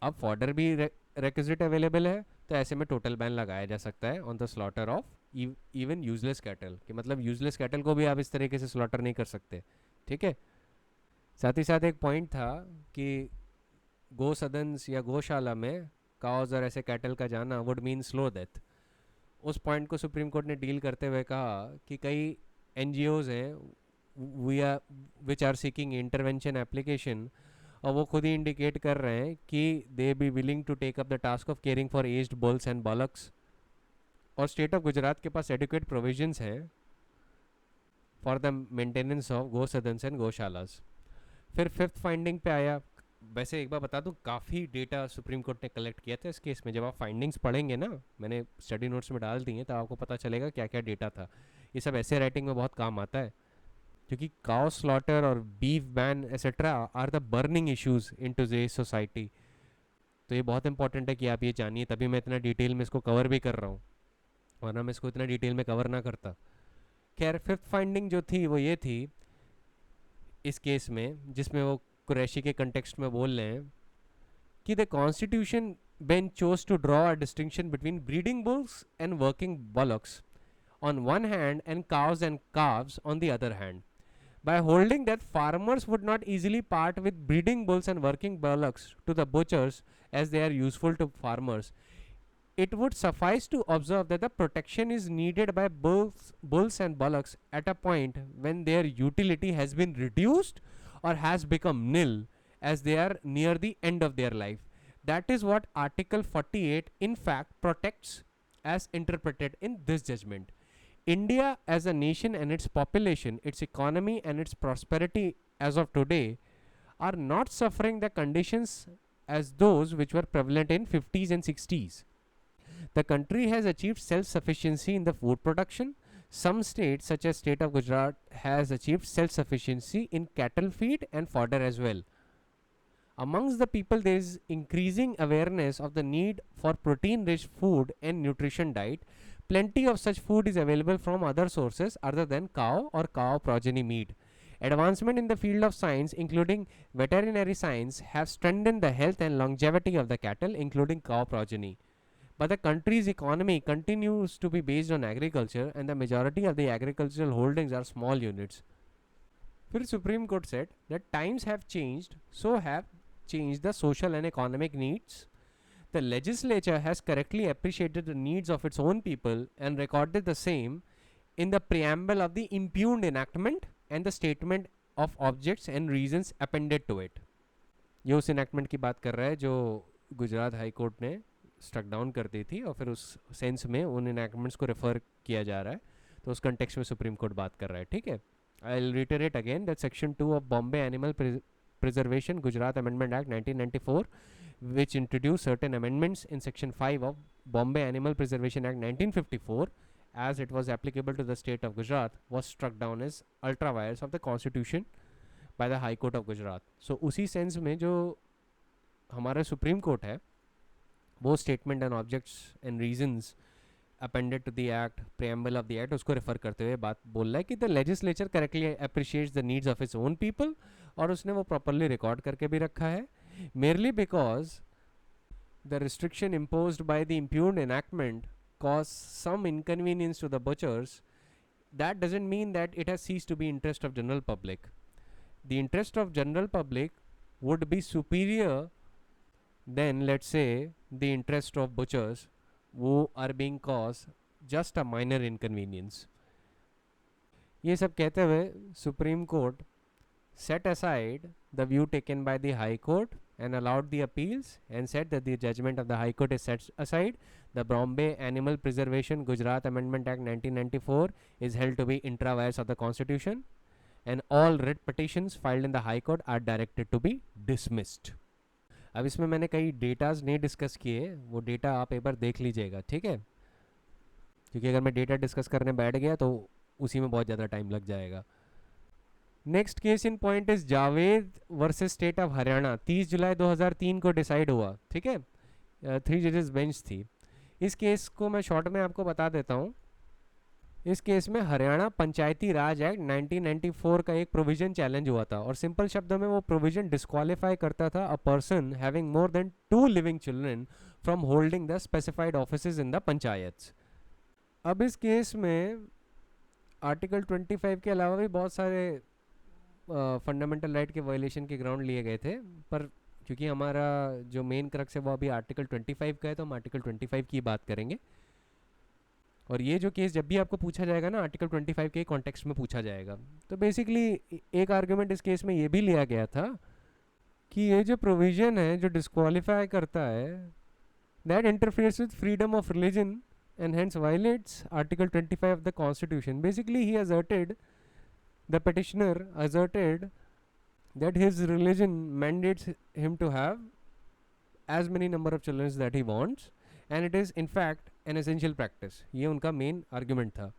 अब फॉडर भी रिक्विजिट अवेलेबल है, तो ऐसे में टोटल बैन लगाया जा सकता है on the slaughter of even useless cattle, कि मतलब यूजलेस कैटल को भी आप इस तरीके से स्लॉटर नहीं कर सकते। ठीक है। साथ ही साथ एक पॉइंट था कि गो सदन्स या गौशाला में काउज और ऐसे कैटल का जाना वुड मीन स्लो डेथ। उस पॉइंट को सुप्रीम कोर्ट ने डील करते हुए कहा कि कई एनजीओज हैं we are which are seeking intervention application, और वो खुद ही इंडिकेट कर रहे हैं कि they be willing to take up the task of caring for aged bulls and bullocks. और स्टेट ऑफ गुजरात के पास एडिक्वेट प्रोविजंस हैं for the maintenance of go sadans and गौशालास। फिर फिफ्थ फाइंडिंग पे आया। वैसे एक बार बता दूं, काफ़ी डेटा सुप्रीम कोर्ट ने कलेक्ट किया था इस केस में। जब आप फाइंडिंग्स पढ़ेंगे ना, मैंने स्टडी नोट्स में डाल दिए, तो आपको पता चलेगा क्या क्या डेटा था। ये सब ऐसे राइटिंग में बहुत काम आता है, क्योंकि काउ स्लॉटर और beef ban etcetera are the burning issues in today's society. तो ये बहुत इंपॉर्टेंट है कि आप ये जानिए, तभी मैं इतना डिटेल में इसको कवर भी कर रहा हूँ, वरना मैं इसको इतना डिटेल में कवर ना करता। खैर, फिफ्थ फाइंडिंग जो थी वो ये थी इस केस में, जिसमें वो कुरैशी के कंटेक्स्ट में बोल रहे हैं कि the constitution bench chose to draw a distinction between breeding bulls and working bullocks on one hand and cows and calves on the other hand, by holding that farmers would not easily part with breeding bulls and working bullocks to the butchers as they are useful to farmers. It would suffice to observe that the protection is needed by bulls and bullocks at a point when their utility has been reduced or has become nil, as they are near the end of their life. That is what Article 48 in fact protects as interpreted in this judgment. India as a nation and its population, its economy and its prosperity as of today are not suffering the conditions as those which were prevalent in 50s and 60s. The country has achieved self-sufficiency in the food production. Some states, such as state of Gujarat, has achieved self-sufficiency in cattle feed and fodder as well. Amongst the people, there is increasing awareness of the need for protein-rich food and nutrition diet. Plenty of such food is available from other sources other than cow or cow progeny meat. Advancement in the field of science, including veterinary science, have strengthened the health and longevity of the cattle, including cow progeny. But the country's economy continues to be based on agriculture, and the majority of the agricultural holdings are small units. Then Supreme Court said that times have changed, so have changed the social and economic needs. The legislature has correctly appreciated the needs of its own people and recorded the same in the preamble of the impugned enactment and the statement of objects and reasons appended to it. ये उस enactment की बात कर रहा है जो Gujarat high court ने struck down कर दी थी, और फिर उस सेंस में उन enactments को रेफर किया जा रहा है, तो उस कंटेक्स्ट में सुप्रीम कोर्ट बात कर रहा है। ठीक है। I'll reiterate again that Section 2 of Bombay Animal Preservation Gujarat Amendment Act 1994, which introduced certain amendments in Section 5 of Bombay Animal Preservation Act 1954, as it was applicable to the state of Gujarat, was struck down as ultra vires of the Constitution by the High Court of Gujarat. So उसी sense में जो हमारा Supreme Court है वो statement and objects and reasons appended to the act, preamble of the act, उसको refer करते हुए बात बोल रहा है कि the legislature correctly appreciates the needs of its own people, और उसने वो प्रॉपरली रिकॉर्ड करके भी रखा है। merely because the restriction imposed by the impugned enactment caused some inconvenience to the butchers, that doesn't mean that it has ceased to be interest of general public. The interest of general public would be superior than, let's say, the interest of butchers who are being caused just a minor inconvenience. ये सब कहते हुए supreme court set aside the view taken by the High Court and allowed the appeals, and said that the judgment of the High Court is set aside. The Bombay Animal Preservation Gujarat Amendment Act 1994 is held to be intra vires of the Constitution, and all writ petitions filed in the High Court are directed to be dismissed. अब इसमें मैंने कई datas नहीं discuss किए, वो data आप एक बार देख लीजिएगा, ठीक है, क्योंकि अगर मैं डेटा डिस्कस करने बैठ गया तो उसी में बहुत ज़्यादा टाइम लग जाएगा. Next case in point is Javed versus state of Haryana. 30 जुलाई 2003 को डिसाइड हुआ, ठीक है, 3 जजेस बेंच थी. इस केस को मैं शॉर्ट में आपको बता देता हूँ. इस केस में हरियाणा पंचायती राज एक्ट 1994 का एक प्रोविजन चैलेंज हुआ था, और सिंपल शब्दों में वो प्रोविजन डिस्क्वालीफाई करता था a person having more than 2 living children from holding the specified offices in the panchayat. अब इस केस में आर्टिकल 25 के अलावा भी बहुत सारे फंडामेंटल राइट के वायलेशन के ग्राउंड लिए गए थे, पर क्योंकि हमारा जो मेन क्रक्स है वो अभी आर्टिकल 25 का है, तो हम आर्टिकल 25 की बात करेंगे. और ये जो केस जब भी आपको पूछा जाएगा ना, आर्टिकल 25 के कॉन्टेक्स्ट में पूछा जाएगा. तो बेसिकली एक आर्गुमेंट इस केस में ये भी लिया गया था कि ये जो प्रोविजन है जो डिस्क्वालीफाई करता है, that interferes with freedom of religion and hence violates Article 25 of the Constitution. Basically, the petitioner asserted that his religion mandates him to have as many number of children that he wants, and it is in fact an essential practice. ये उनका main argument था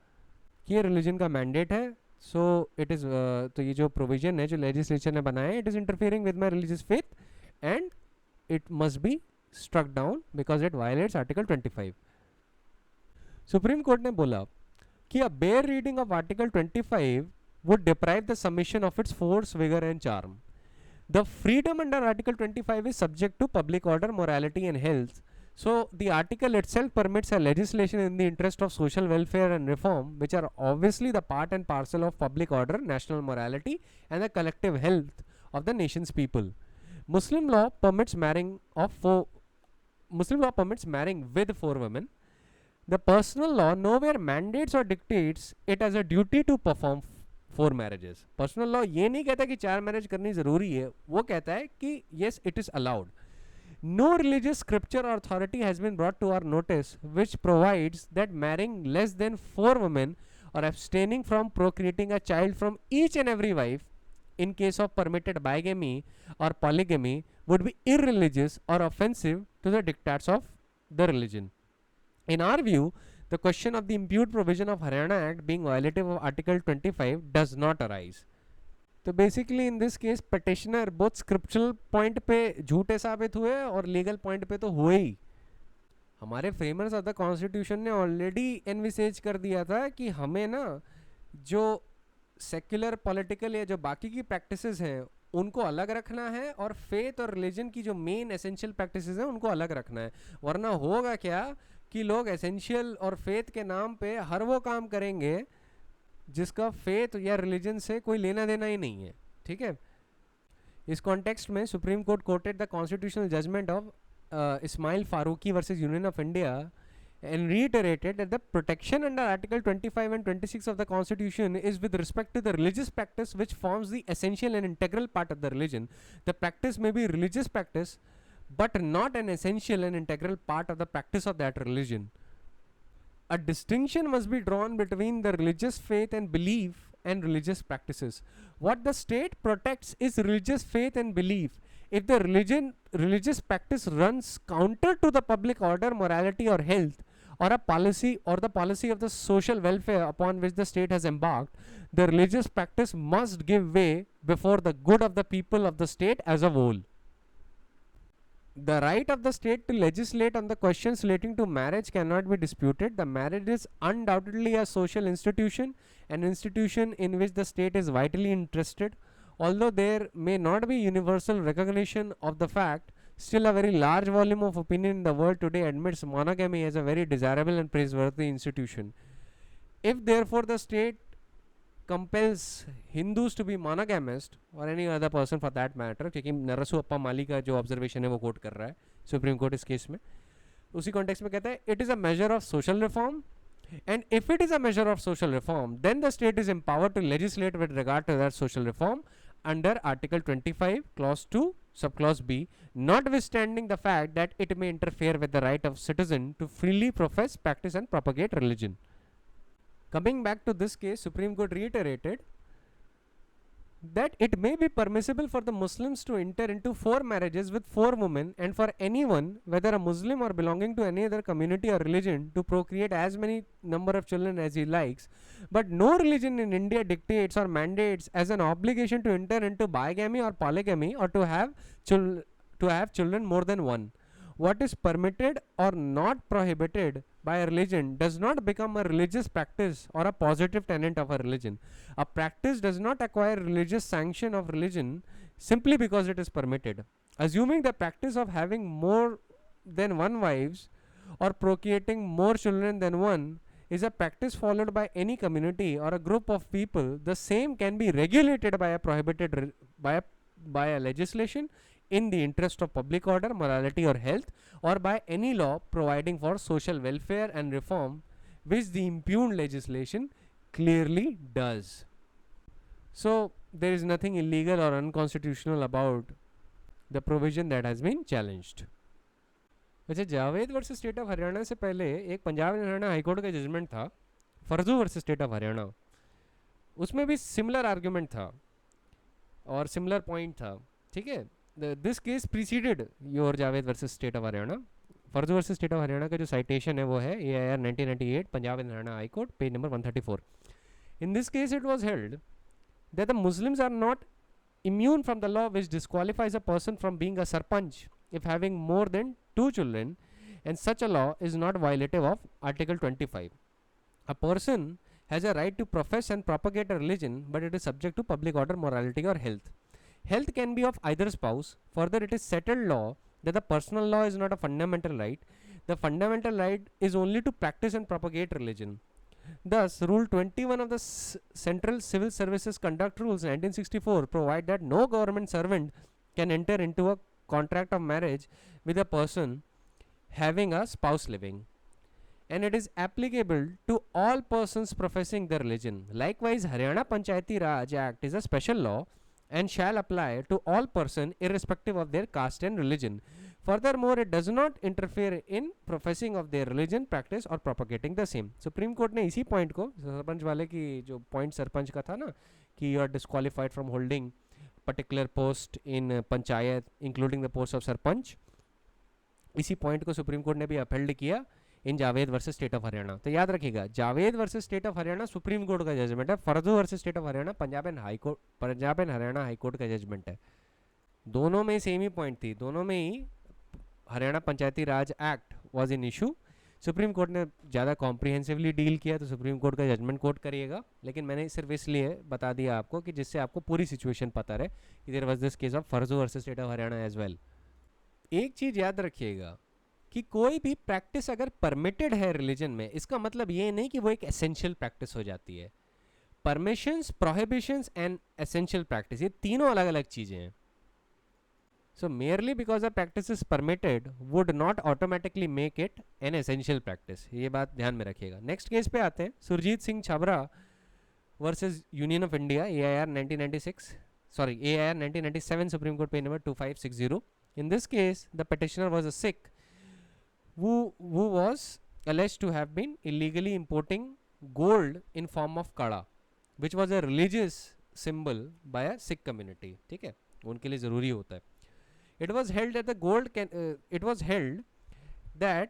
कि ये religion का mandate है, so it is तो ये जो provision है जो legislature ने बनाया है, it is interfering with my religious faith and it must be struck down because it violates Article 25. Supreme court ने बोला कि a bare reading of Article 25 would deprive the submission of its force, vigor and charm. The freedom under Article 25 is subject to public order, morality and health. So the article itself permits a legislation in the interest of social welfare and reform, which are obviously the part and parcel of public order, national morality and the collective health of the nation's people. Muslim law permits marrying with 4 women. The personal law nowhere mandates or dictates it as a duty to perform 4 marriages. Personal law ये नहीं कहता कि 4 marriage करनी ज़रूरी है, वो कहता है कि yes it is allowed. No religious scripture or authority has been brought to our notice which provides that marrying less than 4 women or abstaining from procreating a child from each and every wife in case of permitted bigamy or polygamy would be irreligious or offensive to the dictates of the religion. In our view, the question of the imputed provision of Haryana Act being violative of Article 25 does not arise. तो basically in this case petitioner both scriptural point पे झूठे साबित हुए और legal point पे तो हुए ही. हमारे फ्रेमर्स ऑफ द कॉन्स्टिट्यूशन ने ऑलरेडी एनविसेज कर दिया था कि हमें ना जो सेक्युलर पॉलिटिकल या जो बाकी की प्रैक्टिसेस हैं उनको अलग रखना है, और फेथ और रिलीजन की जो मेन एसेंशियल प्रैक्टिसेस हैं उनको अलग रखना है. वरना होगा क्या कि लोग एसेंशियल और फेथ के नाम पे हर वो काम करेंगे जिसका फेथ या रिलीजन से कोई लेना देना ही नहीं है, ठीक है. इस कॉन्टेक्स्ट में supreme Court quoted the constitutional judgment of Ismail Faruqui versus union of India and reiterated that the protection under Article 25 and 26 of the Constitution is with respect to the religious practice which forms the essential and integral part of the religion. The practice may be religious practice but not an essential and integral part of the practice of that religion. A distinction must be drawn between the religious faith and belief and religious practices. What the state protects is religious faith and belief. If the religious practice runs counter to the public order, morality or health, or a policy or the policy of the social welfare upon which the state has embarked, the religious practice must give way before the good of the people of the state as a whole. The right of the state to legislate on the questions relating to marriage cannot be disputed. The marriage is undoubtedly a social institution, an institution in which the state is vitally interested. Although there may not be universal recognition of the fact, still a very large volume of opinion in the world today admits monogamy as a very desirable and praiseworthy institution. If therefore the state compels Hindus to be monogamist, or any other person for that matter, क्योंकि नरसु अप्पा माली का जो observation है वो coat कर रहा है supreme court इस case में, उसी कॉन्टेक्स्ट में कहता है it is a measure of social reform, and if it is a measure of social reform, then the state is empowered to legislate with regard to that social reform under Article 25, Clause 2, Subclause B, notwithstanding the fact that it may interfere with the right of citizen to freely profess, practice and propagate religion. Coming back to this case, Supreme Court reiterated that it may be permissible for the Muslims to enter into 4 marriages with 4 women, and for anyone, whether a Muslim or belonging to any other community or religion, to procreate as many number of children as he likes. But no religion in India dictates or mandates as an obligation to enter into bigamy or polygamy, or to have children more than one. What is permitted or not prohibited by a religion does not become a religious practice or a positive tenet of a religion. A practice does not acquire religious sanction of religion simply because it is permitted. Assuming the practice of having more than one wives or procreating more children than one is a practice followed by any community or a group of people, the same can be regulated by a by a legislation in the interest of public order, morality, or health, or by any law providing for social welfare and reform, which the impugned legislation clearly does. So, there is nothing illegal or unconstitutional about the provision that has been challenged. वैसे Javed versus state of Haryana से पहले एक Punjab and Haryana high court का judgement था, फर्जू versus state of Haryana. उसमें भी similar argument था और सिमिलर पॉइंट था. ठीक है, this case preceded your Javed versus state of Haryana. Farju versus state of Haryana का जो साइटेशन है वो है AIR 1998 Punjab and Haryana high court, page number 134. In this case it was held that the Muslims are not immune from the law which disqualifies a person from being a sarpanch if having more than 2 children, and such a law is not violative of Article 25. A person has a right to profess and propagate a religion, but it is subject to public order, morality, or health. Health can be of either spouse. Further, it is settled law that the personal law is not a fundamental right. The fundamental right is only to practice and propagate religion. Thus, Rule 21 of the Central Civil Services Conduct Rules 1964 provide that no government servant can enter into a contract of marriage with a person having a spouse living, and it is applicable to all persons professing their religion. Likewise, Haryana Panchayati Raj Act is a special law and shall apply to all persons irrespective of their caste and religion. Furthermore, it does not interfere in professing of their religion, practice or propagating the same. Supreme court ने इसी point को, सरपंच वाले की जो point sarpanch का था ना कि you are disqualified from holding particular post in panchayat including the post of sarpanch, इसी पॉइंट को सुप्रीम कोर्ट ने भी अपहेल्ड किया in Javed versus state of Haryana. तो याद रखिएगा, Javed versus state of Haryana supreme court का जजमेंट है, Farju versus state of Haryana Punjab and Haryana high court का जजमेंट है. दोनों में सेम ही पॉइंट थी, दोनों में ही हरियाणा पंचायती राज act was in issue. Supreme court ने ज़्यादा कॉम्प्रिहेंसिवली डील किया तो सुप्रीम कोर्ट का जजमेंट कोट करिएगा, लेकिन मैंने सिर्फ इसलिए बता दिया आपको कि जिससे आपको पूरी सिचुएशन पता रहे. इधर was this case of Farju versus state of Haryana as well. एक चीज़ याद रखिएगा कि कोई भी प्रैक्टिस अगर परमिटेड है रिलीजन में, इसका मतलब ये नहीं कि वो एक एसेंशियल प्रैक्टिस हो जाती है. Permissions, prohibitions and essential practice, ये तीनों अलग अलग चीज़ें हैं. So merely because a practice is permitted would not automatically make it an essential practice. ये बात ध्यान में रखिएगा. नेक्स्ट केस पे आते हैं, Surjit Singh Chhabra versus union of India, AIR 1997 Supreme court page number 2560. In this case, the petitioner was a Sikh who was alleged to have been illegally importing gold in form of kada, which was a religious symbol by a Sikh community. ठीक है, उनके लिए ज़रूरी होता है. It was held that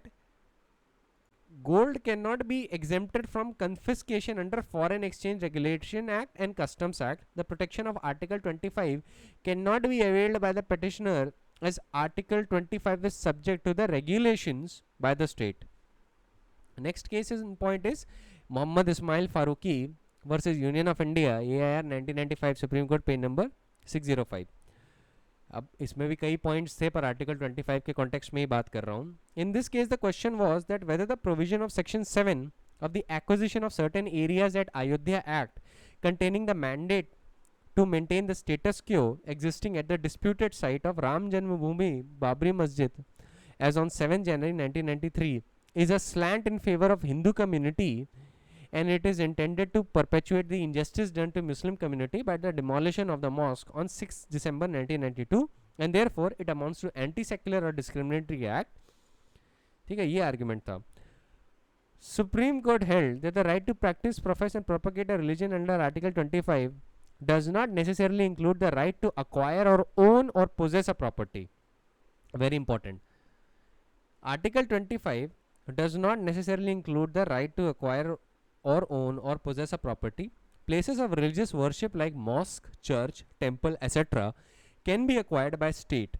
gold cannot be exempted from confiscation under Foreign Exchange Regulation Act and Customs Act. The protection of Article 25 cannot be availed by the petitioner as Article 25 is subject to the regulations by the state. Next case in point is Muhammad Ismail Faruqi versus Union of India, AIR 1995 Supreme Court page number 605. अब इसमें भी कई points थे पर article 25 के context में ही बात कर रहा हूँ. In this case the question was that whether the provision of section 7 of the acquisition of certain areas at Ayodhya act containing the mandate to maintain the status quo existing at the disputed site of Ram Janmabhoomi Babri Masjid as on 7 January 1993 is a slant in favor of Hindu community, and it is intended to perpetuate the injustice done to Muslim community by the demolition of the mosque on 6 December 1992, and therefore it amounts to anti-secular or discriminatory act. ठीक है, ये argument था. Supreme Court held that the right to practice, profess and propagate a religion under Article 25 does not necessarily include the right to acquire or own or possess a property. Very important. Article 25 does not necessarily include the right to acquire or own or possess a property. Places of religious worship like mosque, church, temple, etc. can be acquired by state.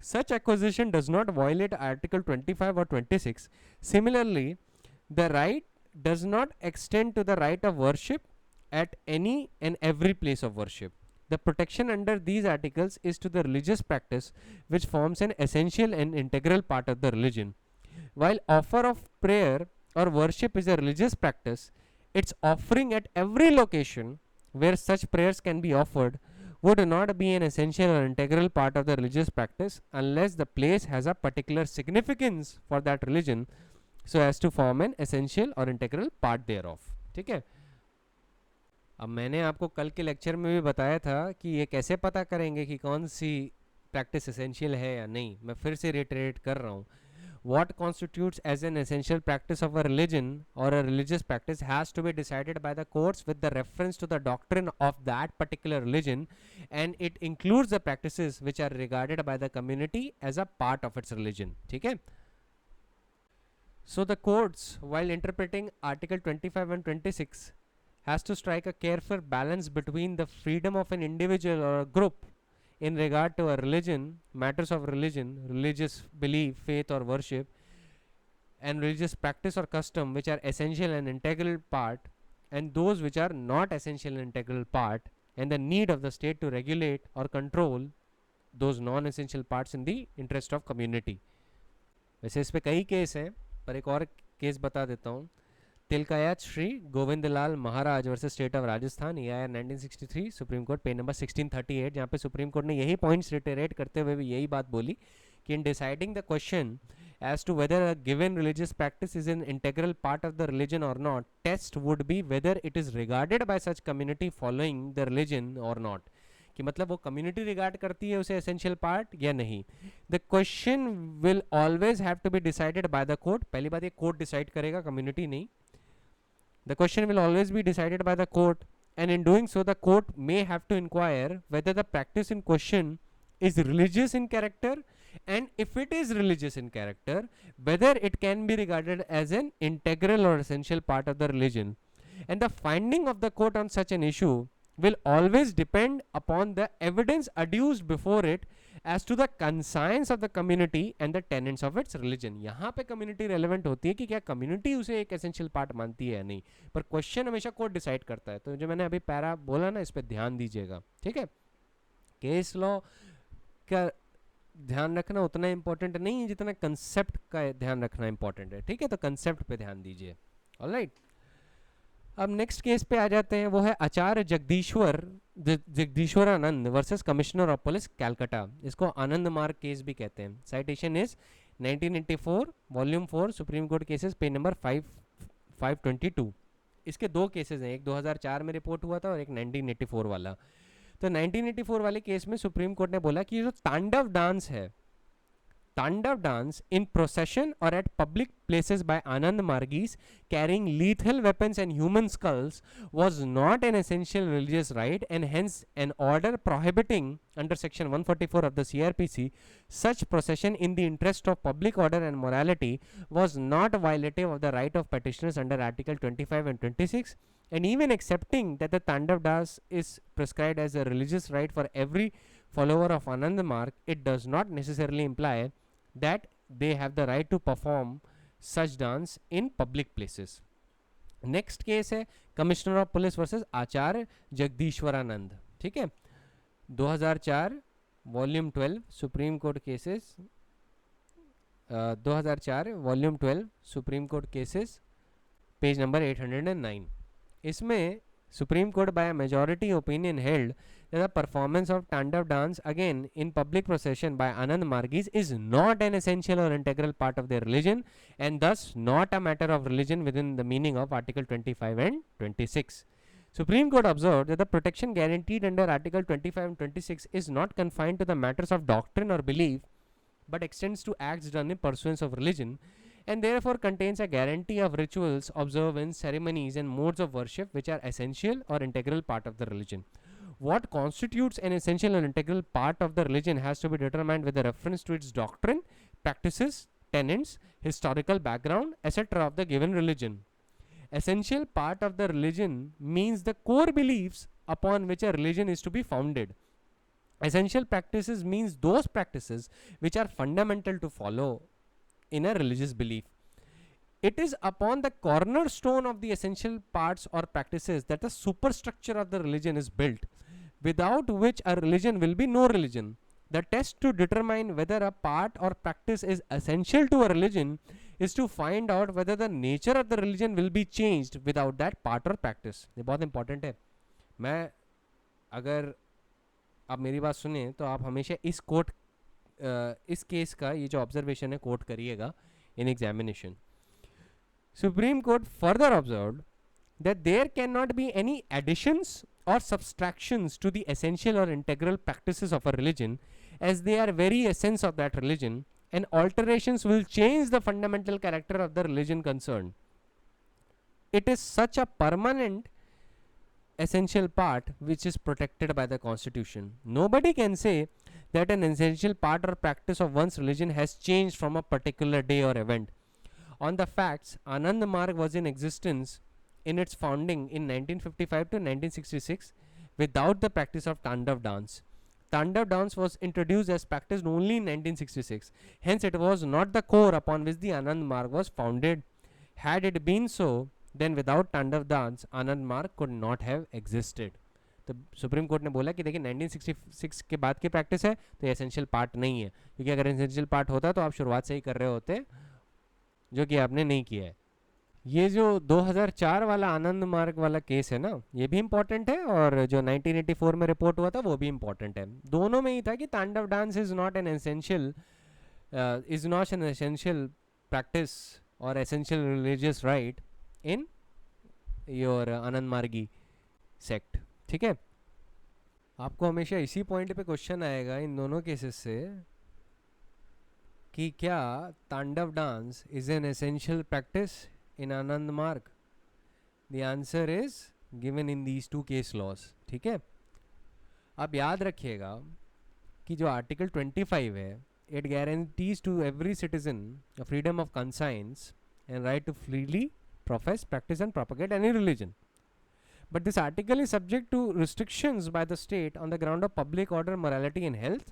Such acquisition does not violate Article 25 or 26. Similarly, the right does not extend to the right of worship at any and every place of worship. The protection under these articles is to the religious practice which forms an essential and integral part of the religion. While offer of prayer or worship is a religious practice, its offering at every location where such prayers can be offered would not be an essential or integral part of the religious practice unless the place has a particular significance for that religion so as to form an essential or integral part thereof. ठीक है. अब मैंने आपको कल के lecture में भी बताया था कि ये कैसे पता करेंगे कि कौन सी प्रैक्टिस एसेंशियल है या नहीं. मैं फिर से रिटरेट कर रहा हूँ. What constitutes as an essential practice of a religion or a religious practice has to be decided by the courts with the reference to the doctrine of that particular religion, and it includes the practices which are regarded by the community as a part of its religion. ठीक है. So the courts, while interpreting Article 25 and 26, has to strike a careful balance between the freedom of an individual or a group in regard to a religion, matters of religion, religious belief, faith or worship, and religious practice or custom which are essential and integral part, and those which are not essential and integral part, and the need of the state to regulate or control those non-essential parts in the interest of community. वैसे इस पे कई case हैं, पर एक और case बता देता हूँ. Tilkayat Shri Govindlal Maharaj versus state of Rajasthan, EIR 1963, supreme court, page number 1638, जहाँ पे सुप्रीम कोर्ट ने यही पॉइंट्स रिटेरेट करते हुए भी यही बात बोली कि in deciding the question as to whether a given religious practice is an integral part of the religion or not, test would be whether it is regarded by such community following the religion or not. कि मतलब वो community regard करती है उसे essential part या नहीं. The question will always have to be decided by the court. पहली बात, ये कोर्ट डिसाइड करेगा, कम्युनिटी नहीं. The question will always be decided by the court, and in doing so, the court may have to inquire whether the practice in question is religious in character, and if it is religious in character, whether it can be regarded as an integral or essential part of the religion. And the finding of the court on such an issue will always depend upon the evidence adduced before it as to the conscience of the community and the tenets of its religion. यहाँ पे community relevant होती है कि क्या community उसे एक essential part मानती है या नहीं, पर question हमेशा कोर्ट डिसाइड करता है. तो जो मैंने अभी पैरा बोला ना, इस पे ध्यान दीजिएगा. ठीक है. केस लॉ का ध्यान रखना उतना इंपॉर्टेंट नहीं है जितना कंसेप्ट का ध्यान रखना इंपॉर्टेंट है. ठीक है, तो कंसेप्ट पे ध्यान दीजिए. ऑलराइट. अब नेक्स्ट केस पे आ जाते हैं. वो है Acharya Jagadishwarananda versus commissioner of police Calcutta. इसको आनंद मार्ग केस भी कहते हैं. Citation is 1984 volume 4 supreme court cases, page number 522. इसके दो केसेस हैं, एक 2004 में रिपोर्ट हुआ था और एक 1984 वाला. तो 1984 वाले केस में सुप्रीम कोर्ट ने बोला कि जो तांडव डांस है, Tandav dance in procession or at public places by Anand Margis carrying lethal weapons and human skulls was not an essential religious right, and hence an order prohibiting under section 144 of the CRPC such procession in the interest of public order and morality was not violative of the right of petitioners under article 25 and 26. And even accepting that the Tandav dance is prescribed as a religious right for every follower of Anand Marg, it does not necessarily imply that they have the right to perform such dance in public places. Next case है commissioner of police versus आचार्य जगदीश्वरानंद. ठीक है, 2004 volume 12 supreme court cases, 2004 volume 12 supreme court cases, page number 809. इसमें Supreme Court by a majority opinion held that the performance of Tandav dance again in public procession by Anand Margis is not an essential or integral part of their religion, and thus not a matter of religion within the meaning of Article 25 and 26. Supreme Court observed that the protection guaranteed under Article 25 and 26 is not confined to the matters of doctrine or belief, but extends to acts done in pursuance of religion, and therefore contains a guarantee of rituals, observance, ceremonies and modes of worship which are essential or integral part of the religion. What constitutes an essential and integral part of the religion has to be determined with a reference to its doctrine, practices, tenets, historical background, etc. of the given religion. Essential part of the religion means the core beliefs upon which a religion is to be founded. Essential practices means those practices which are fundamental to follow in a religious belief. It is upon the cornerstone of the essential parts or practices that the superstructure of the religion is built, without which a religion will be no religion. The test to determine whether a part or practice is essential to a religion is to find out whether the nature of the religion will be changed without that part or practice. ये बहुत important है. मैं अगर आप मेरी बात सुने तो आप हमेशा इस केस का ये जो ऑब्जर्वेशन है कोट करिएगा in examination. Supreme Court further observed that there cannot be any additions or subtractions to the essential or integral practices of a religion, as they are very essence of that religion, and alterations will change the fundamental character of the religion concerned. It is such a permanent essential part which is protected by the Constitution. Nobody can say that an essential part or practice of one's religion has changed from a particular day or event. On the facts, Anand Marg was in existence in its founding in 1955 to 1966 without the practice of Tandav dance. Tandav dance was introduced as practiced only in 1966. Hence, it was not the core upon which the Anand Marg was founded. Had it been so, then without Tandav dance, Anand Marg could not have existed. तो supreme court ने बोला कि देखिए 1966 के बाद की practice है तो ये एसेंशियल पार्ट नहीं है, क्योंकि अगर एसेंशियल पार्ट होता तो आप शुरुआत से ही कर रहे होते, जो कि आपने नहीं किया है. ये जो 2004 वाला आनंद मार्ग वाला केस है ना, ये भी इम्पॉर्टेंट है, और जो 1984 में रिपोर्ट हुआ था वो भी इम्पॉर्टेंट है. दोनों में ही था कि tandava dance is not an essential practice और essential religious right in your Ananda Margi sect. ठीक है, आपको हमेशा इसी पॉइंट पे क्वेश्चन आएगा इन दोनों केसेस से कि क्या tandava dance is an essential practice in Ananda Marga. The answer is given in these two case laws. ठीक है, अब याद रखिएगा कि जो आर्टिकल 25 है, it guarantees to every citizen freedom of conscience and right to freely profess, practice and propagate any religion. But this article is subject to restrictions by the state on the ground of public order, morality and health,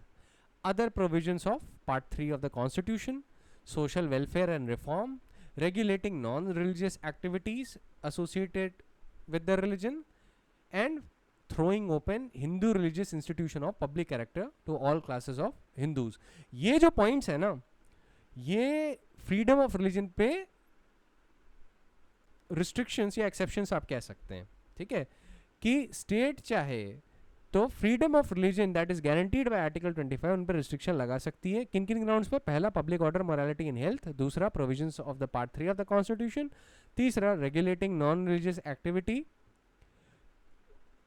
other provisions of Part 3 of the Constitution, social welfare and reform, regulating non-religious activities associated with the religion, and throwing open Hindu religious institution of public character to all classes of Hindus. ये जो points है ना, ये freedom of religion पे restrictions या exceptions आप कह सकते हैं. ठीक है, कि स्टेट चाहे तो freedom of religion that is guaranteed bye article 25 उन पर रिस्ट्रिक्शन लगा सकती है. किन किन ग्राउंड्स पे? पहला public order, morality and health. दूसरा provisions of the part 3 of the constitution. तीसरा regulating non religious activity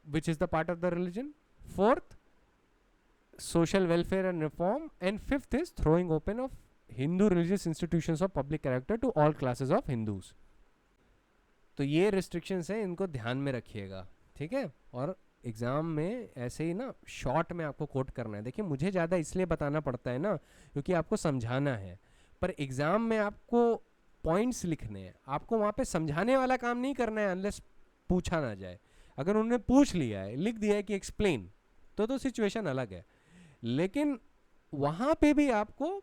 which is the part of the religion. Fourth social welfare and reform. And fifth is throwing open of Hindu religious institutions of public character to all classes of Hindus. तो ये restrictions हैं, इनको ध्यान में रखिएगा. ठीक है, और एग्ज़ाम में ऐसे ही ना शॉर्ट में आपको कोट करना है. देखिए, मुझे ज़्यादा इसलिए बताना पड़ता है ना क्योंकि आपको समझाना है, पर एग्ज़ाम में आपको पॉइंट्स लिखने हैं, आपको वहाँ पे समझाने वाला काम नहीं करना है अनलेस पूछा ना जाए. अगर उन्होंने पूछ लिया है, लिख दिया है कि एक्सप्लेन, तो सिचुएशन अलग है. लेकिन वहाँ पे भी आपको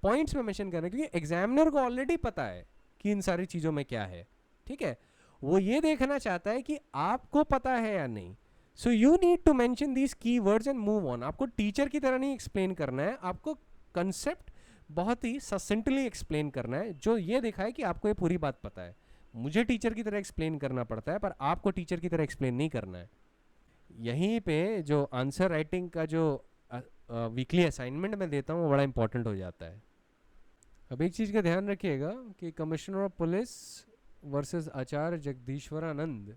पॉइंट्स में मेंशन करना है, क्योंकि एग्जामिनर को ऑलरेडी पता है कि इन सारी चीज़ों में क्या है. ठीक है, वो ये देखना चाहता है कि आपको पता है या नहीं. So you need to mention these keywords and move on. आपको टीचर की तरह नहीं एक्सप्लेन करना है, आपको कंसेप्ट बहुत ही ससेंटली एक्सप्लेन करना है, जो ये दिखाए कि आपको ये पूरी बात पता है. मुझे टीचर की तरह एक्सप्लेन करना पड़ता है, पर आपको टीचर की तरह एक्सप्लेन नहीं करना है. यहीं पे जो आंसर राइटिंग का जो वीकली असाइनमेंट में देता हूँ वो बड़ा इंपॉर्टेंट हो जाता है. अब एक चीज़ का ध्यान रखिएगा कि कमिश्नर ऑफ पुलिस वर्सेस आचार्य जगदीश्वरानंद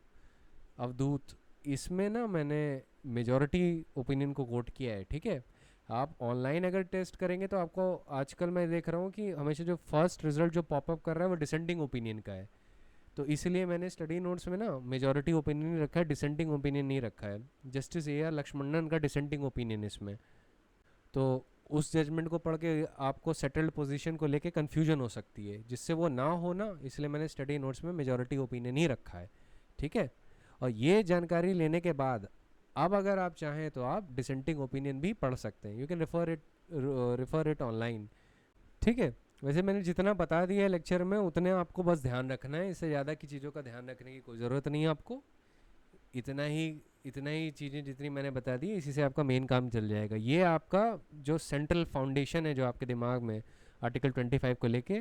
अवधूत, इसमें ना मैंने मेजॉरिटी ओपिनियन को कोट किया है. ठीक है, आप ऑनलाइन अगर टेस्ट करेंगे तो आपको आजकल मैं देख रहा हूँ कि हमेशा जो फर्स्ट रिजल्ट जो पॉपअप कर रहा है वो डिसेंडिंग ओपिनियन का है. तो इसलिए मैंने स्टडी नोट्स में ना मेजॉरिटी ओपिनियन नहीं रखा है, डिसेंटिंग ओपिनियन नहीं रखा है। जस्टिस ए आर लक्ष्मणन का डिसेंटिंग ओपिनियन इसमें, तो उस जजमेंट को पढ़ के आपको सेटल्ड पोजीशन को लेके कन्फ्यूजन हो सकती है, जिससे वो ना हो ना, इसलिए मैंने स्टडी नोट्स में मेजॉरिटी ओपिनियन ही रखा है। ठीक है, और ये जानकारी लेने के बाद अब अगर आप चाहें तो आप डिसेंटिंग ओपिनियन भी पढ़ सकते हैं, you can refer it online. ठीक है, वैसे मैंने जितना बता दिया है लेक्चर में उतने आपको बस ध्यान रखना है, इससे ज़्यादा की चीज़ों का ध्यान रखने की कोई ज़रूरत नहीं है आपको। इतना ही इतना ही चीज़ें जितनी मैंने बता दी, इसी से आपका मेन काम चल जाएगा। ये आपका जो सेंट्रल फाउंडेशन है जो आपके दिमाग में आर्टिकल 25 को लेके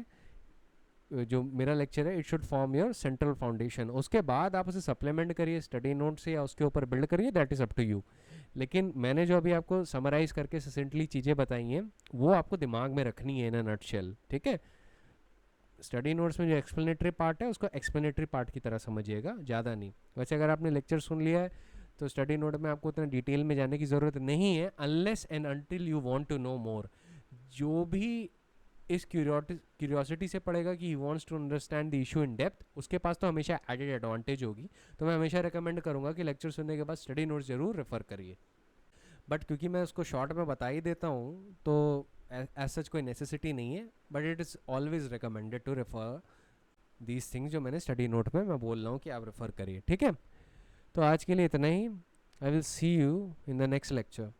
जो मेरा लेक्चर है, it should form your central foundation. उसके बाद आप उसे सप्लीमेंट करिए स्टडी नोट से या उसके ऊपर बिल्ड करिए, that is up to you. लेकिन मैंने जो अभी आपको समराइज़ करके ससेंटली चीज़ें बताई हैं वो आपको दिमाग में रखनी है इन अ नटशेल। ठीक है, स्टडी नोट्स में जो एक्सप्लेनेटरी पार्ट है उसको एक्सप्लेनेटरी पार्ट की तरह समझिएगा, ज़्यादा नहीं। वैसे अगर आपने लेक्चर सुन लिया है तो स्टडी नोट में आपको उतना डिटेल में जाने की ज़रूरत नहीं है, unless and until you want to know more. जो भी इस क्यूरियोसिटी से पढ़ेगा कि he wants to understand the issue in depth, उसके पास तो हमेशा एडेड एडवांटेज होगी। तो मैं हमेशा रिकमेंड करूँगा कि लेक्चर सुनने के बाद स्टडी नोट्स ज़रूर रेफ़र करिए। बट क्योंकि मैं उसको शॉर्ट में बता ही देता हूँ तो एज सच कोई नेसेसिटी नहीं है, but it is always recommended to refer these things जो मैंने स्टडी नोट में मैं बोल रहा हूँ कि आप रेफ़र करिए। ठीक है, तो आज के लिए इतना ही। I will see you in the next lecture.